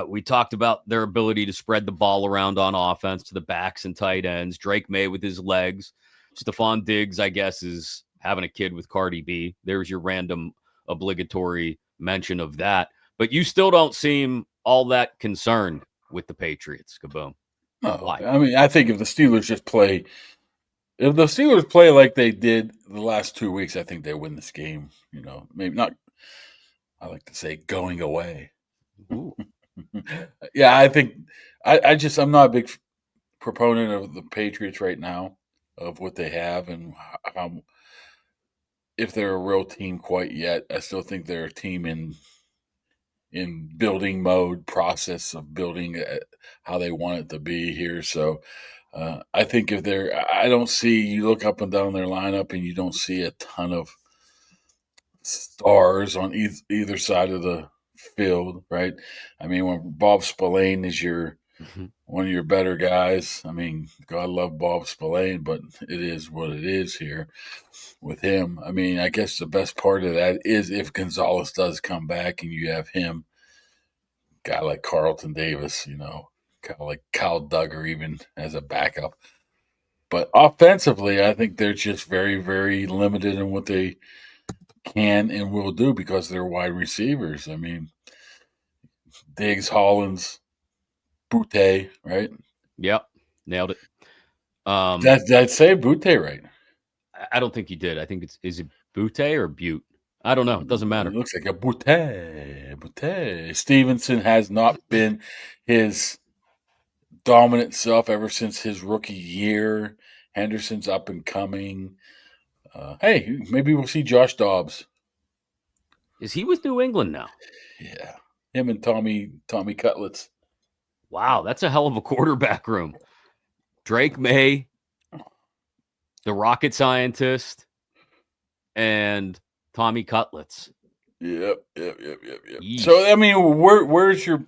We talked about their ability to spread the ball around on offense to the backs and tight ends. Drake May with his legs. Stephon Diggs, I guess, is having a kid with Cardi B. There's your random obligatory mention of that. But you still don't seem all that concerned with the Patriots. Kaboom. No, Why? I mean, I think if the Steelers play like they did the last 2 weeks, I think they win this game. Maybe not. I like to say going away. Ooh. Yeah, I think I'm not a big proponent of the Patriots right now, of what they have and how, if they're a real team quite yet. I still think they're a team in building mode, process of building how they want it to be here. So I think you look up and down their lineup and you don't see a ton of stars on either side of the field, right? I mean, when Bob Spillane is one of your better guys, I mean, God love Bob Spillane, but it is what it is here with him. I mean, I guess the best part of that is if Gonzalez does come back and you have him, guy like Carlton Davis, kind of like Kyle Duggar even as a backup. But offensively, I think they're just very, very limited in what they can and will do because they're wide receivers. I mean, Diggs, Hollins, Boutte, right? Yep. Nailed it. Did I say Boutte right? I don't think you did. I think is it Butte or Butte? I don't know. It doesn't matter. It looks like a Boutte. Stevenson has not been his dominant self ever since his rookie year. Henderson's up and coming. Hey, maybe we'll see Josh Dobbs. Is he with New England now? Yeah, him and Tommy Cutlets. Wow, that's a hell of a quarterback room. Drake May, the rocket scientist, and Tommy Cutlets. Yep. So, I mean, where's your...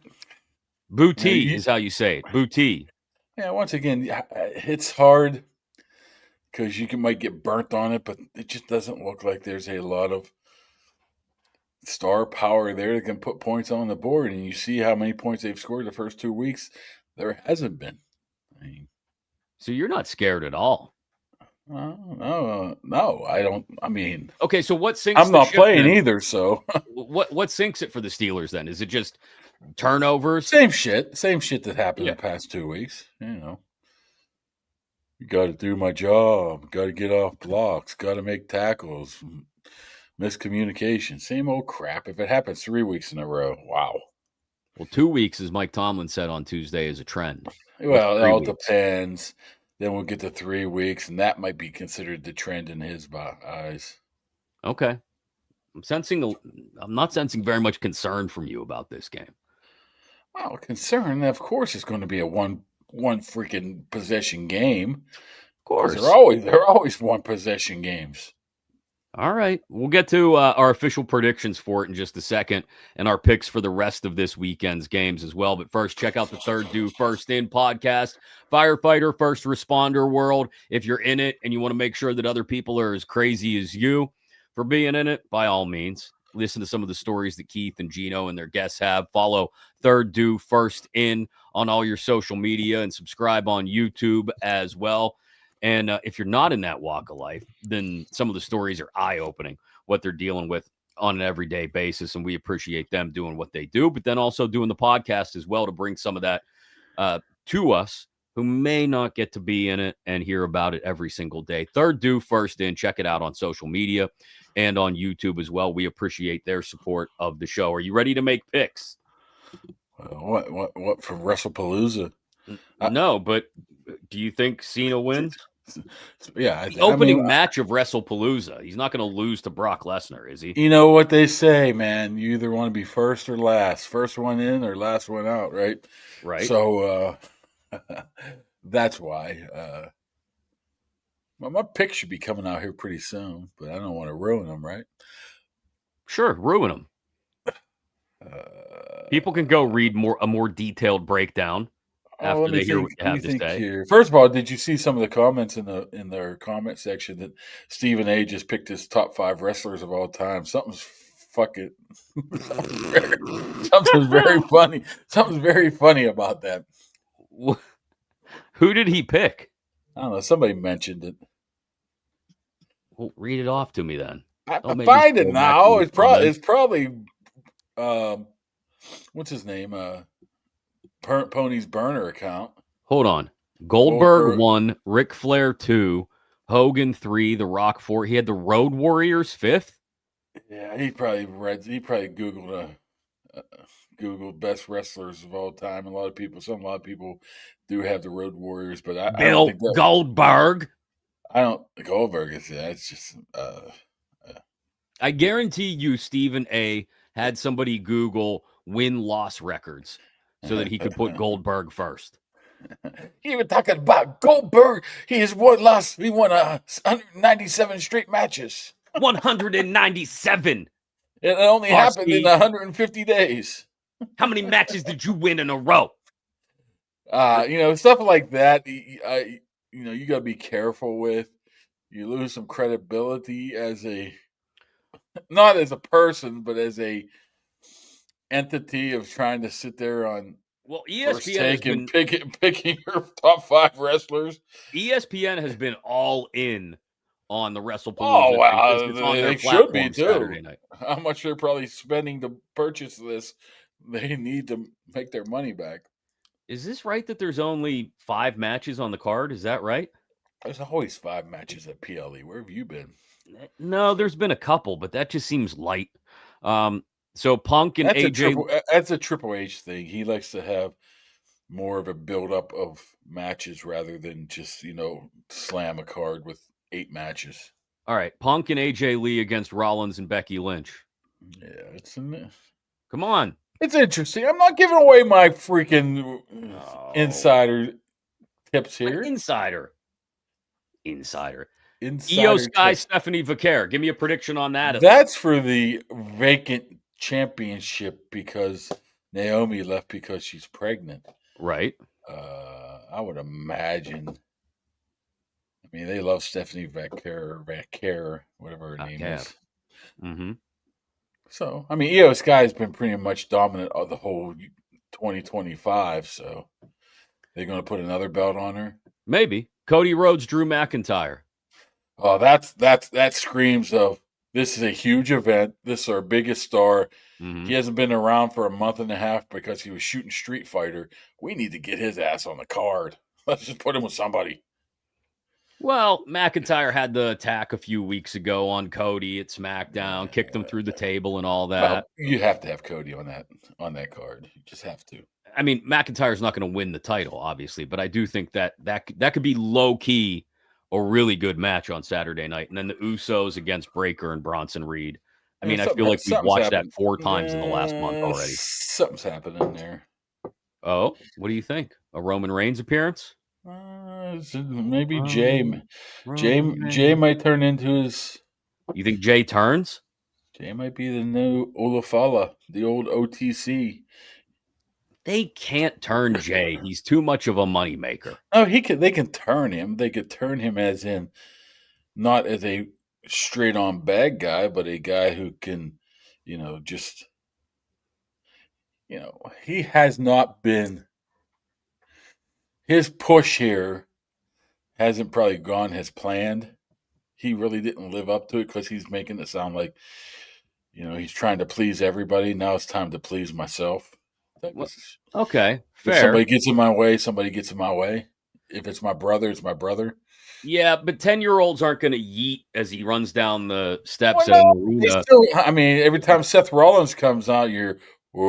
Booty is how you say it. Booty. Yeah, once again, it's hard because you might get burnt on it, but it just doesn't look like there's a lot of star power there that can put points on the board. And you see how many points they've scored the first 2 weeks. There hasn't been. I mean, so you're not scared at all? No, I don't. I mean, okay. So what sinks? I'm not playing either. So what sinks it for the Steelers then? Is it just Turnovers. Same shit that happened the past 2 weeks. You got to do my job. Got to get off blocks. Got to make tackles. Miscommunication. Same old crap. If it happens 3 weeks in a row, wow. Well, 2 weeks, as Mike Tomlin said on Tuesday, is a trend. Well, it all depends. Then we'll get to 3 weeks, and that might be considered the trend in his eyes. Okay. I'm not sensing very much concern from you about this game. Well, concern, of course, is going to be a one freaking possession game. Of course. They're always one possession games. All right. We'll get to our official predictions for it in just a second and our picks for the rest of this weekend's games as well. But first, check out the Third Due First In podcast, firefighter, first responder world. If you're in it and you want to make sure that other people are as crazy as you for being in it, by all means, listen to some of the stories that Keith and Gino and their guests have. Follow Third Due First In on all your social media and subscribe on YouTube as well. And if you're not in that walk of life, then some of the stories are eye-opening, what they're dealing with on an everyday basis. And we appreciate them doing what they do, but then also doing the podcast as well to bring some of that to us who may not get to be in it and hear about it every single day. Third Due First In. Check it out on social media and on YouTube as well. We appreciate their support of the show. Are you ready to make picks? What for WrestlePalooza? No, but do you think Cena wins? Yeah, the opening match of WrestlePalooza. He's not going to lose to Brock Lesnar, is he? You know what they say, man. You either want to be first or last. First one in or last one out, right? Right. So that's why. My pick should be coming out here pretty soon, but I don't want to ruin them, right? Sure, ruin them. People can go read a more detailed breakdown after they hear what you have to say. Here. First of all, did you see some of the comments in their comment section that Stephen A. just picked his top 5 wrestlers of all time? Something's very funny. Something's very funny about that. Who did he pick? I don't know. Somebody mentioned it. Well, read it off to me then. I'll find it now. It's probably what's his name? Pony's burner account. Hold on. Goldberg 1, Ric Flair 2, Hogan 3, The Rock 4. He had the Road Warriors 5th. Yeah, he probably Googled Googled best wrestlers of all time. A lot of people do have the Road Warriors, but I don't think Goldberg. Goldberg is that's just. I guarantee you, Stephen A. had somebody Google win-loss records so that he could put Goldberg first. You were talking about Goldberg. He has won 197 straight matches. 197. It only happened in 150 days. How many matches did you win in a row? Stuff like that. You got to be careful with. You lose some credibility not as a person, but as a entity of trying to sit there on ESPN picking your top 5 wrestlers. ESPN has been all in on the WrestlePalooza. Oh wow, they should be too. Saturday night. How much they're probably spending to purchase this? They need to make their money back. Is this right that there's only 5 matches on the card? Is that right? There's always 5 matches at PLE. Where have you been? No, there's been a couple, but that just seems light. So Punk and AJ. That's a Triple H thing. He likes to have more of a build-up of matches rather than just, slam a card with 8 matches. All right. Punk and AJ Lee against Rollins and Becky Lynch. Yeah, come on. It's interesting. I'm not giving away my freaking insider tips here. Insider. Io Sky, Stephanie Vaquer. Give me a prediction on that. That's for the vacant championship because Naomi left because she's pregnant. Right. I would imagine. I mean, they love Stephanie Vaquer, whatever her name is. Mm-hmm. So, I mean, Io Sky has been pretty much dominant of the whole 2025. So, they're going to put another belt on her. Maybe Cody Rhodes, Drew McIntyre. Oh, that screams of This is a huge event. This is our biggest star. Mm-hmm. He hasn't been around for a month and a half because he was shooting Street Fighter. We need to get his ass on the card. Let's just put him with somebody. Well, McIntyre had the attack a few weeks ago on Cody at SmackDown, kicked him through the table and all that. Well, you have to have Cody on that card. You just have to. I mean, McIntyre's not going to win the title, obviously, but I do think that could be low key a really good match on Saturday night, and then the Usos against Breaker and Bronson Reed. I mean, I feel like we've watched that 4 times in the last month already. Something's happening there. Oh, what do you think? A Roman Reigns appearance? Maybe Jay. Jay might turn into his. You think Jay turns? Jay might be the new Olafala, the old OTC. They can't turn Jay. He's too much of a moneymaker. Oh, they can turn him. They could turn him as in not as a straight on bad guy, but a guy who can, just he has not been. His push here hasn't probably gone as planned. He really didn't live up to it because he's making it sound like, he's trying to please everybody. Now it's time to please myself. Okay, fair. If somebody gets in my way, somebody gets in my way. If it's my brother, it's my brother. Yeah, but 10-year-olds aren't going to yeet as he runs down the steps at an arena. I mean, every time Seth Rollins comes out, you're the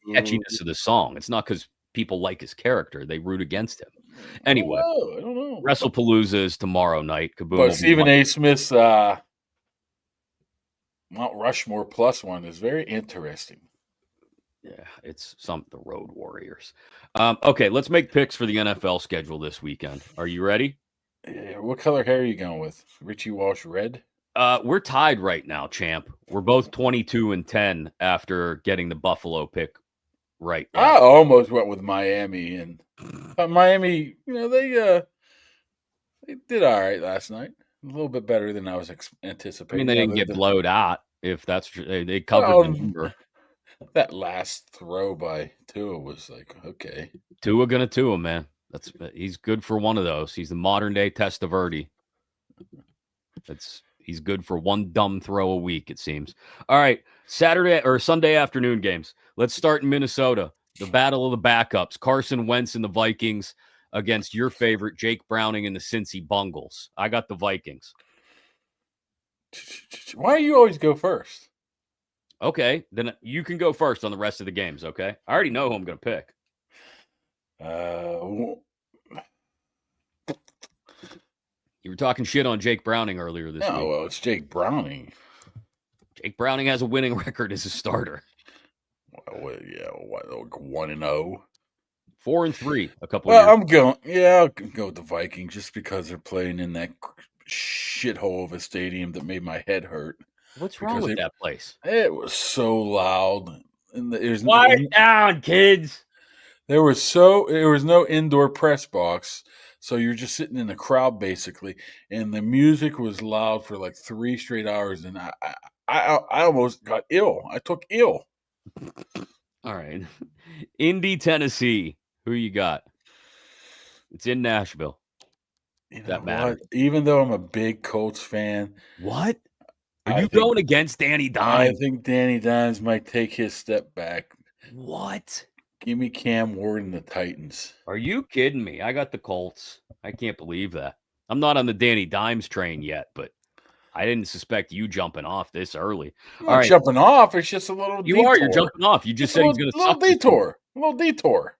catchiness of the song. It's not because people like his character; they root against him. Anyway, I don't know. WrestlePalooza is tomorrow night. Kaboom! But Stephen A. Smith's Mount Rushmore plus one is very interesting. Yeah, it's the Road Warriors. Okay, let's make picks for the NFL schedule this weekend. Are you ready? Yeah, what color hair are you going with? Richie Walsh red? We're tied right now, champ. We're both 22-10 after getting the Buffalo pick right. I almost went with Miami, and Miami, they did all right last night. A little bit better than I was anticipating. I mean, they didn't get blowed out. If that's true, they covered the number. That last throw by Tua was like, okay. Tua gonna Tua, man. He's good for one of those. He's the modern day Testaverde. He's good for one dumb throw a week, it seems. All right, Saturday or Sunday afternoon games. Let's start in Minnesota. The battle of the backups. Carson Wentz and the Vikings against your favorite Jake Browning and the Cincy Bungles. I got the Vikings. Why do you always go first? Okay, then you can go first on the rest of the games, okay? I already know who I'm going to pick. You were talking shit on Jake Browning earlier this week. Oh, well, it's Jake Browning. Jake Browning has a winning record as a starter. Well, yeah, 1-0. 4-3 a couple years. I'll go with the Vikings just because they're playing in that shithole of a stadium that made my head hurt. What's wrong with that place? It was so loud. Quiet down, kids. There was no indoor press box, so you're just sitting in the crowd basically, and the music was loud for like 3 straight hours, and I almost got ill. I took ill. All right, Indy, Tennessee. Who you got? It's in Nashville. That matters. Even though I'm a big Colts fan, what? Are you going against Danny Dimes? I think Danny Dimes might take his step back. What? Give me Cam Ward and the Titans. Are you kidding me? I got the Colts. I can't believe that. I'm not on the Danny Dimes train yet, but I didn't suspect you jumping off this early. I'm not jumping off. It's just a little You detour. You're jumping off. You just said he's going to suck. A little detour.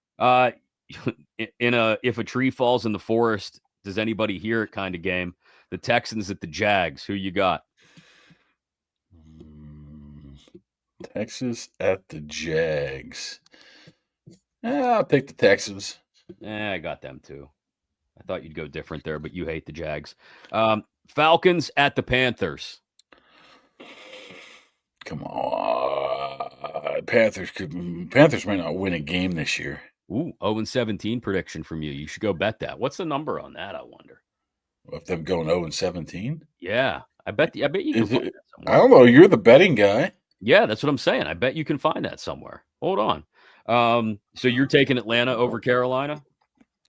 If a tree falls in the forest, does anybody hear it kind of game? The Texans at the Jags. Who you got? Texas at the Jags. I'll take the Texans. I got them too. I thought you'd go different there, but you hate the Jags. Falcons at the Panthers. Come on. Panthers might not win a game this year. Ooh, 0-17 prediction from you. You should go bet that. What's the number on that, I wonder? If them going 0-17? Yeah. I bet you can find that somewhere. I don't know. You're the betting guy. Yeah, that's what I'm saying. I bet you can find that somewhere. Hold on. So you're taking Atlanta over Carolina?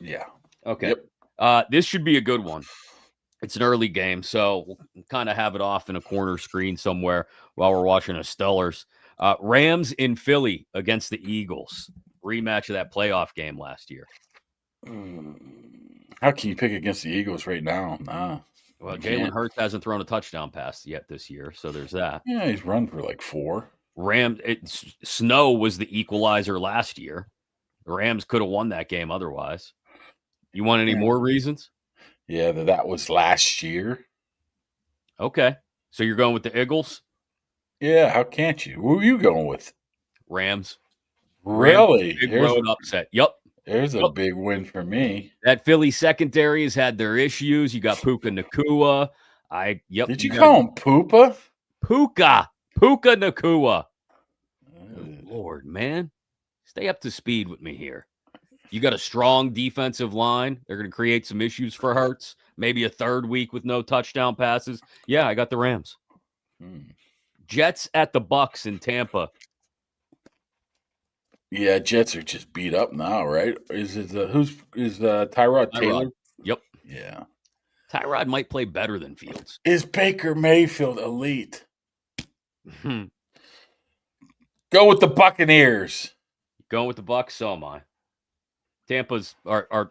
Yeah. Okay. Yep. This should be a good one. It's an early game, so we'll kind of have it off in a corner screen somewhere while we're watching the Steelers. Rams in Philly against the Eagles. Rematch of that playoff game last year. How can you pick against the Eagles right now? Nah. Well, You Jalen can't. Hurts hasn't thrown a touchdown pass yet this year, so there's that. Yeah, he's run for like 4. Snow was the equalizer last year. The Rams could have won that game otherwise. You want any more reasons? Yeah, that was last year. Okay. So you're going with the Eagles? Yeah, how can't you? Who are you going with? Rams. Really? Big road upset. Yep. There's a big win for me. That Philly secondary has had their issues. You got Puka Nakua. Did you call him Poopa? Puka Nakua. Oh, Lord, man. Stay up to speed with me here. You got a strong defensive line. They're going to create some issues for Hurts. Maybe a third week with no touchdown passes. Yeah, I got the Rams. Jets at the Bucks in Tampa. Yeah, Jets are just beat up now, right? Is it Tyrod Taylor? Yep. Yeah. Tyrod might play better than Fields. Is Baker Mayfield elite? Go with the Buccaneers. Going with the Bucks, so am I. Tampa's our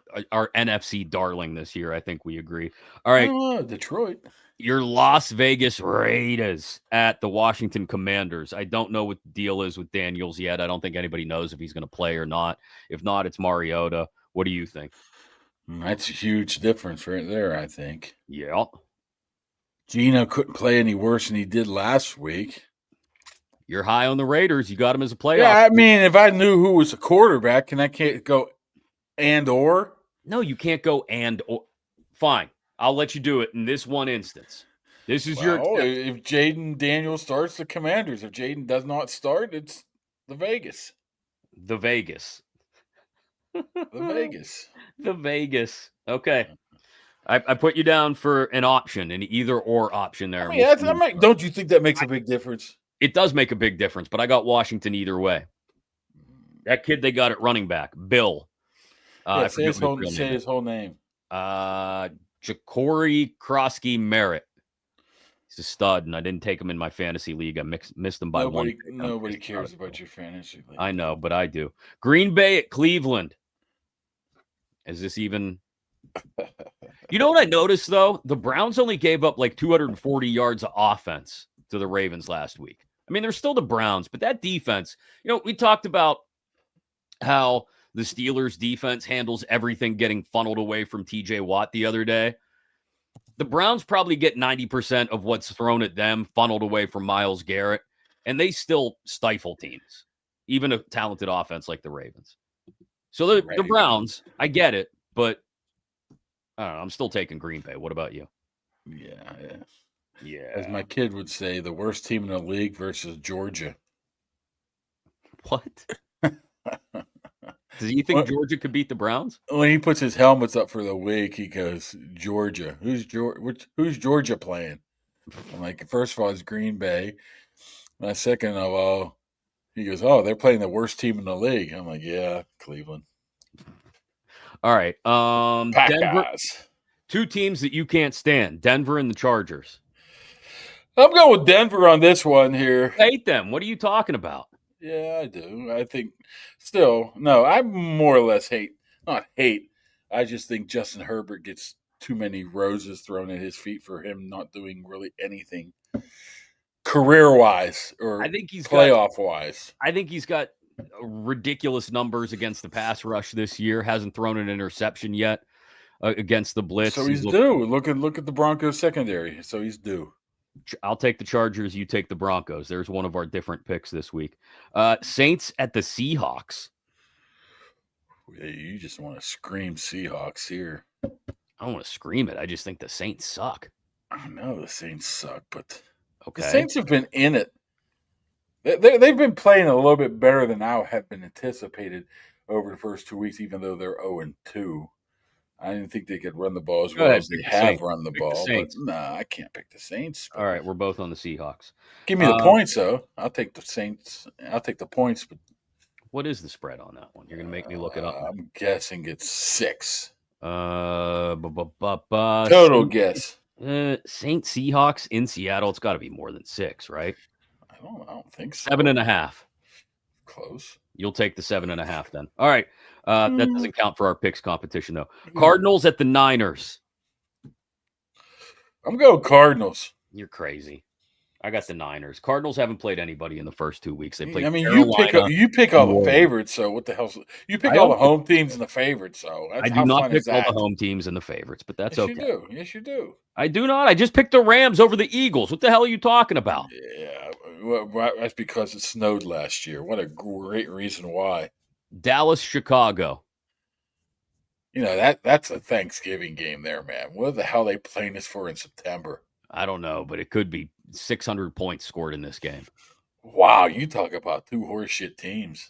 NFC darling this year. I think we agree. All right. Detroit. Your Las Vegas Raiders at the Washington Commanders. I don't know what the deal is with Daniels yet. I don't think anybody knows if he's going to play or not. If not, it's Mariota. What do you think? That's a huge difference right there, I think. Yeah. Gino couldn't play any worse than he did last week. You're high on the Raiders. You got him as a playoff. Yeah, I mean, if I knew who was a quarterback, I can't go and or? No, you can't go and or. Fine. I'll let you do it in this one instance. This is your. If Jaden Daniels starts, the Commanders. If Jaden does not start, it's the Vegas. The Vegas. The Vegas. Okay. I put you down for an option, an either or option there. I mean, don't you think that makes a big difference? It does make a big difference, but I got Washington either way. That kid they got at running back, Bill. Say his whole name. Ja'Cory Krosky Merritt. He's a stud, and I didn't take him in my fantasy league. I missed him by one. Nobody cares about your fantasy league. I know, but I do. Green Bay at Cleveland. Is this even? You know what I noticed, though? The Browns only gave up like 240 yards of offense to the Ravens last week. I mean, they're still the Browns, but that defense, we talked about how the Steelers defense handles everything getting funneled away from TJ Watt the other day. The Browns probably get 90% of what's thrown at them funneled away from Myles Garrett, and they still stifle teams, even a talented offense like the Ravens. So the Browns, I get it, but I don't know. I'm still taking Green Bay. What about you? Yeah. As my kid would say, the worst team in the league versus Georgia. What? Do you think Georgia could beat the Browns? When he puts his helmets up for the week, he goes, Georgia. Who's Georgia playing? I'm like, first of all, it's Green Bay. And second of all, he goes, they're playing the worst team in the league. I'm like, yeah, Cleveland. All right. Denver, Packers. 2 teams that you can't stand, Denver and the Chargers. I'm going with Denver on this one here. I hate them. What are you talking about? Yeah, I do. I think I more or less not hate. I just think Justin Herbert gets too many roses thrown at his feet for him not doing really anything career-wise or playoff-wise. I think he's got ridiculous numbers against the pass rush this year. Hasn't thrown an interception yet against the blitz. So he's due. Look at the Broncos secondary. So he's due. I'll take the Chargers. You take the Broncos. There's one of our different picks this week. Saints at the Seahawks. You just want to scream Seahawks here. I don't want to scream it. I just think the Saints suck. I know the Saints suck, but okay. The Saints have been in it. They've been playing a little bit better than I had been anticipated over the first 2 weeks, even though they're 0-2. I didn't think they could run the ball as well as they have run the ball. But I can't pick the Saints. All right, we're both on the Seahawks. Give me the points, though. I'll take the Saints. I'll take the points. But what is the spread on that one? You're going to make me look it up. I'm guessing it's 6. Total guess. Saint Seahawks in Seattle. It's got to be more than 6, right? I don't think so. 7.5. Close. You'll take the 7.5 then. All right. That doesn't count for our picks competition, though. Mm. Cardinals at the Niners. I'm going Cardinals. You're crazy. I got the Niners. Cardinals haven't played anybody in the first 2 weeks. They played. I mean, Carolina, you pick all the favorites. So what the hell? You pick all the home teams and the favorites. So I do not pick all the home teams and the favorites, but that's okay. You do. Yes, you do. I do not. I just picked the Rams over the Eagles. What the hell are you talking about? Yeah, well, that's because it snowed last year. What a great reason why. Dallas, Chicago. You know, that's a Thanksgiving game there, man. What the hell are they playing this for in September? I don't know, but it could be 600 points scored in this game. Wow, you talk about 2 horseshit teams.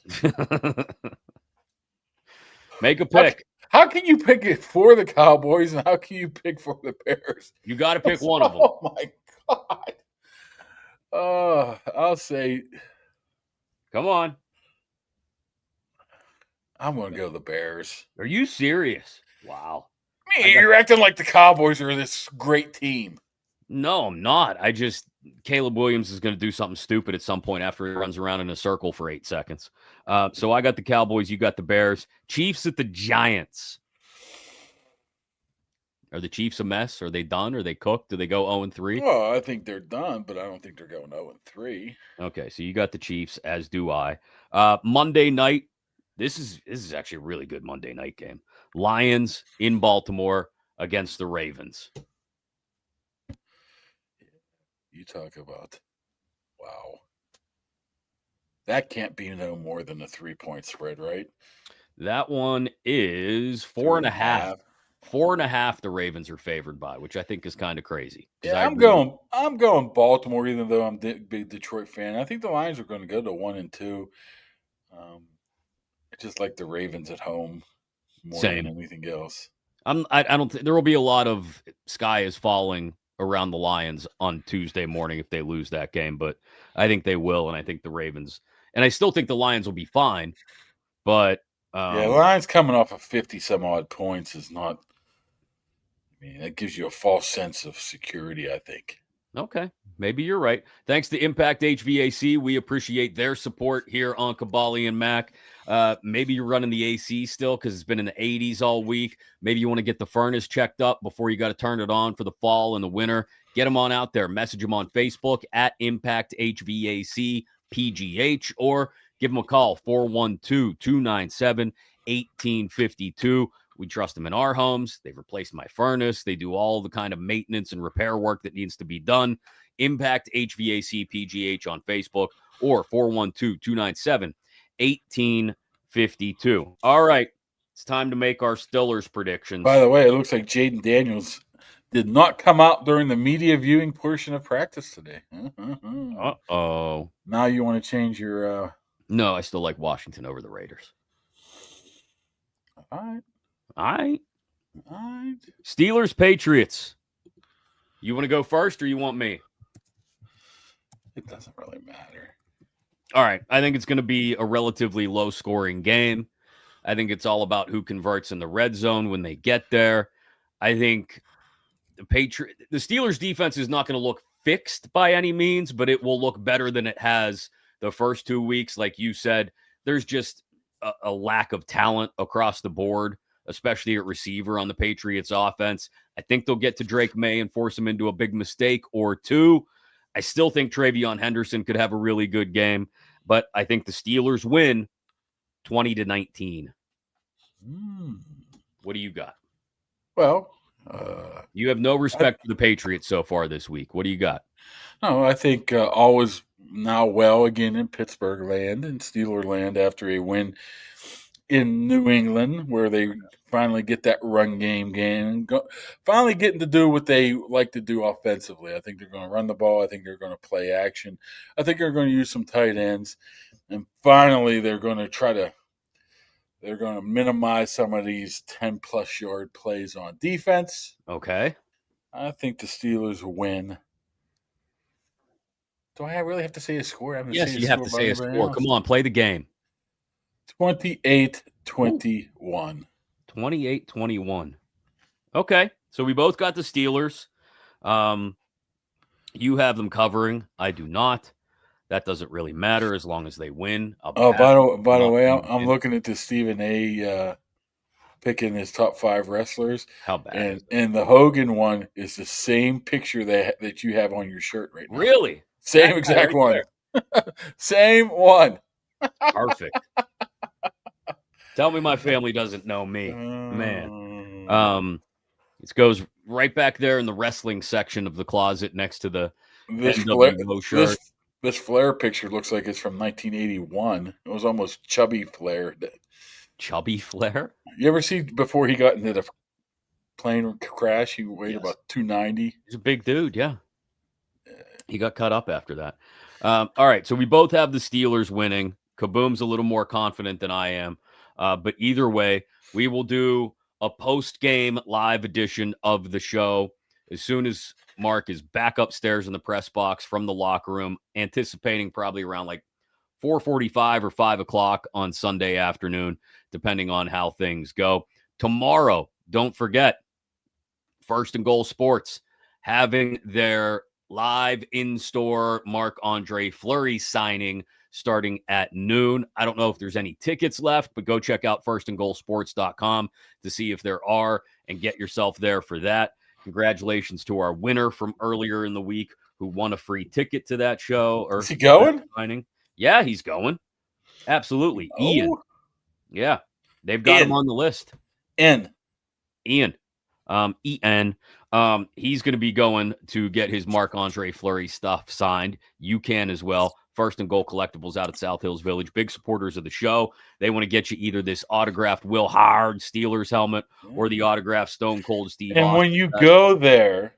Make a pick. How can you pick it for the Cowboys and how can you pick for the Bears? You got to pick one of them. Oh, my God. I'll say. Come on. I'm going to go the Bears. Are you serious? Wow. You're acting like the Cowboys are this great team. No, I'm not. Caleb Williams is going to do something stupid at some point after he runs around in a circle for 8 seconds. So I got the Cowboys. You got the Bears. Chiefs at the Giants. Are the Chiefs a mess? Are they done? Are they cooked? Do they go 0-3? Well, I think they're done, but I don't think they're going 0-3. Okay, so you got the Chiefs, as do I. Monday night. This is actually a really good Monday night game. Lions in Baltimore against the Ravens. You talk about, wow. That can't be no more than a 3-point spread, right? That one is 4.5. 4.5 the Ravens are favored by, which I think is kind of crazy. Yeah, I'm going Baltimore, even though I'm a big Detroit fan. I think the Lions are going to go to 1-2. Just like the Ravens at home more than anything else. I don't think there will be a lot of sky is falling around the Lions on Tuesday morning if they lose that game, but I think they will, and I think the Ravens, and I still think the Lions will be fine, but the Lions coming off of 50 some odd points is not. I mean, that gives you a false sense of security, I think. Okay, maybe you're right. Thanks to Impact HVAC. We appreciate their support here on Kaboly+Mack. Maybe you're running the AC still because it's been in the 80s all week. Maybe you want to get the furnace checked up before you got to turn it on for the fall and the winter. Get them on out there. Message them on Facebook at Impact HVAC PGH or give them a call, 412-297-1852. We trust them in our homes. They've replaced my furnace. They do all the kind of maintenance and repair work that needs to be done. Impact HVAC PGH on Facebook or 412-297-1852. All right. It's time to make our Steelers predictions. By the way, it looks like Jaden Daniels did not come out during the media viewing portion of practice today. Uh-oh. Now you want to change your... No, I still like Washington over the Raiders. All right. All right. Steelers-Patriots. You want to go first or you want me? It doesn't really matter. All right. I think it's going to be a relatively low-scoring game. I think it's all about who converts in the red zone when they get there. I think the Steelers' defense is not going to look fixed by any means, but it will look better than it has the first 2 weeks. Like you said, there's just a lack of talent across the board, especially at receiver on the Patriots offense. I think they'll get to Drake May and force him into a big mistake or two. I still think Travion Henderson could have a really good game, but I think the Steelers win 20-19. What do you got? Well, you have no respect for the Patriots so far this week. What do you got? No, I think all is now well again in Pittsburgh land and Steeler land after a win in New England, where they finally get that run game and finally getting to do what they like to do offensively. I think they're going to run the ball. I think they're going to play action. I think they're going to use some tight ends. And finally, they're going to minimize some of these 10-plus yard plays on defense. Okay. I think the Steelers win. Do I really have to say a score? Yes, you have to say a score. Come on, play the game. 28-21. 28-21. Okay, so we both got the Steelers. You have them covering. I do not. That doesn't really matter as long as they win. I'll be Oh, happy. by the way, Not I'm win. looking at the Stephen A. Picking his top 5 wrestlers, How bad is it? and the Hogan one is the same picture that you have on your shirt right now. Really? Same That guy exact right one. Same one. Perfect. Tell me my family doesn't know me, man. It goes right back there in the wrestling section of the closet next to the NWO shirt. This Flair picture looks like it's from 1981. It was almost chubby Flair. Chubby Flair? You ever see before he got into the plane crash? He weighed about 290. He's a big dude, yeah. He got cut up after that. All right, so we both have the Steelers winning. Kaboom's a little more confident than I am. But either way, we will do a post-game live edition of the show as soon as Mark is back upstairs in the press box from the locker room, anticipating probably around like 4:45 or 5 o'clock on Sunday afternoon, depending on how things go. Tomorrow, don't forget, First and Goal Sports having their live in-store Marc-Andre Fleury signing starting at noon. I don't know if there's any tickets left, but go check out firstandgoalsports.com to see if there are and get yourself there for that. Congratulations to our winner from earlier in the week who won a free ticket to that show. Is he going? Signing. Yeah, he's going. Absolutely. Oh. Ian. Yeah. They've got him on the list. Ian. En. He's going to be going to get his Marc-Andre Fleury stuff signed. You can as well. First and Goal Collectibles out at South Hills Village. Big supporters of the show. They want to get you either this autographed Will Howard Steelers helmet or the autographed Stone Cold Steve And Austin. when you go there,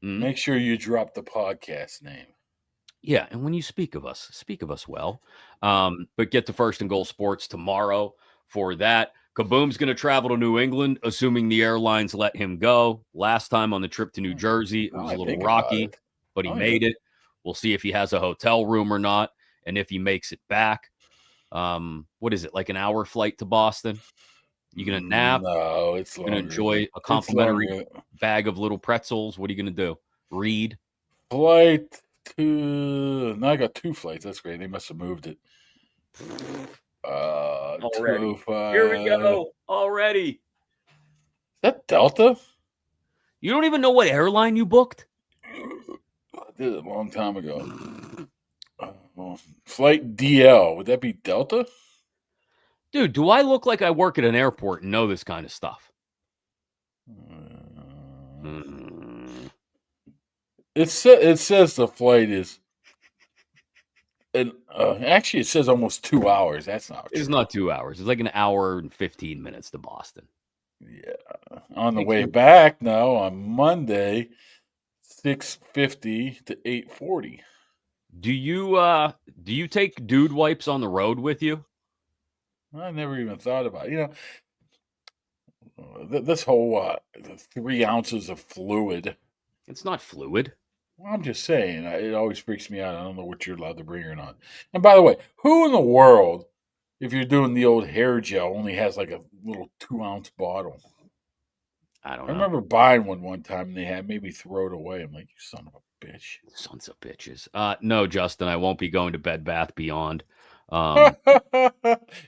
make sure you drop the podcast name. Yeah, and when you speak of us well. But get to First and Goal Sports tomorrow for that. Kaboom's going to travel to New England, assuming the airlines let him go. Last time on the trip to New Jersey, it was a little rocky, but he made it. We'll see if he has a hotel room or not, and if he makes it back. What is it, like an hour flight to Boston? You going to nap? No, it's longer. Going to enjoy a complimentary bag of little pretzels? What are you going to do? Read? Flight to... No, I got 2 flights. That's great. They must have moved it. Already. Here we go. Already. Is that Delta? You don't even know what airline you booked? I did it a long time ago. Flight DL. Would that be Delta? Dude, do I look like I work at an airport and know this kind of stuff? It says the flight is... actually, it says almost 2 hours. That's not true. It's not 2 hours. It's like an hour and 15 minutes to Boston. Yeah. On the way back, no, on Monday, 6:50 to 8:40. Do you take dude wipes on the road with you? I never even thought about it. This whole 3 ounces of fluid. It's not fluid. Well, I'm just saying, it always freaks me out. I don't know what you're allowed to bring or not. And by the way, who in the world, if you're doing the old hair gel, only has like a little 2-ounce bottle? I don't know. I remember buying one time and they had maybe throw it away. I'm like, you son of a bitch. Sons of bitches. No, Justin, I won't be going to Bed Bath Beyond. You're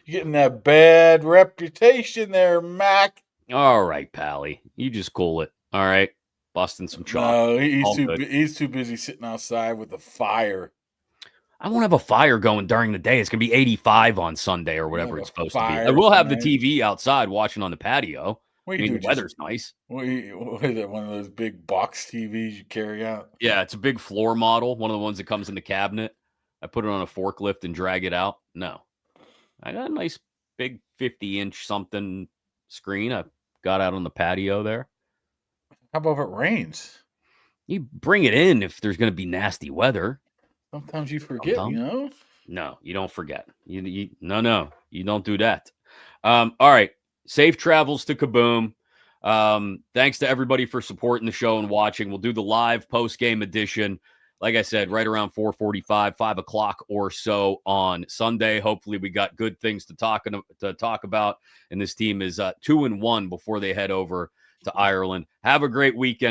getting that bad reputation there, Mac. All right, Pally. You just cool it. All right. Busting some chocolate. No, he's too busy sitting outside with the fire. I won't have a fire going during the day. It's going to be 85 on Sunday or whatever it's supposed to be. I will have the TV outside watching on the patio. The weather's nice. What is it, one of those big box TVs you carry out? Yeah, it's a big floor model, one of the ones that comes in the cabinet. I put it on a forklift and drag it out. No. I got a nice big 50-inch something screen I got out on the patio there. How about if it rains? You bring it in if there's going to be nasty weather. Sometimes you forget, No, you don't forget. No, you don't do that. All right. Safe travels to Kaboom. Thanks to everybody for supporting the show and watching. We'll do the live post-game edition, like I said, right around 4:45, 5 o'clock or so on Sunday. Hopefully we got good things to talk about, and this team is 2-1 before they head over to Ireland. Have a great weekend.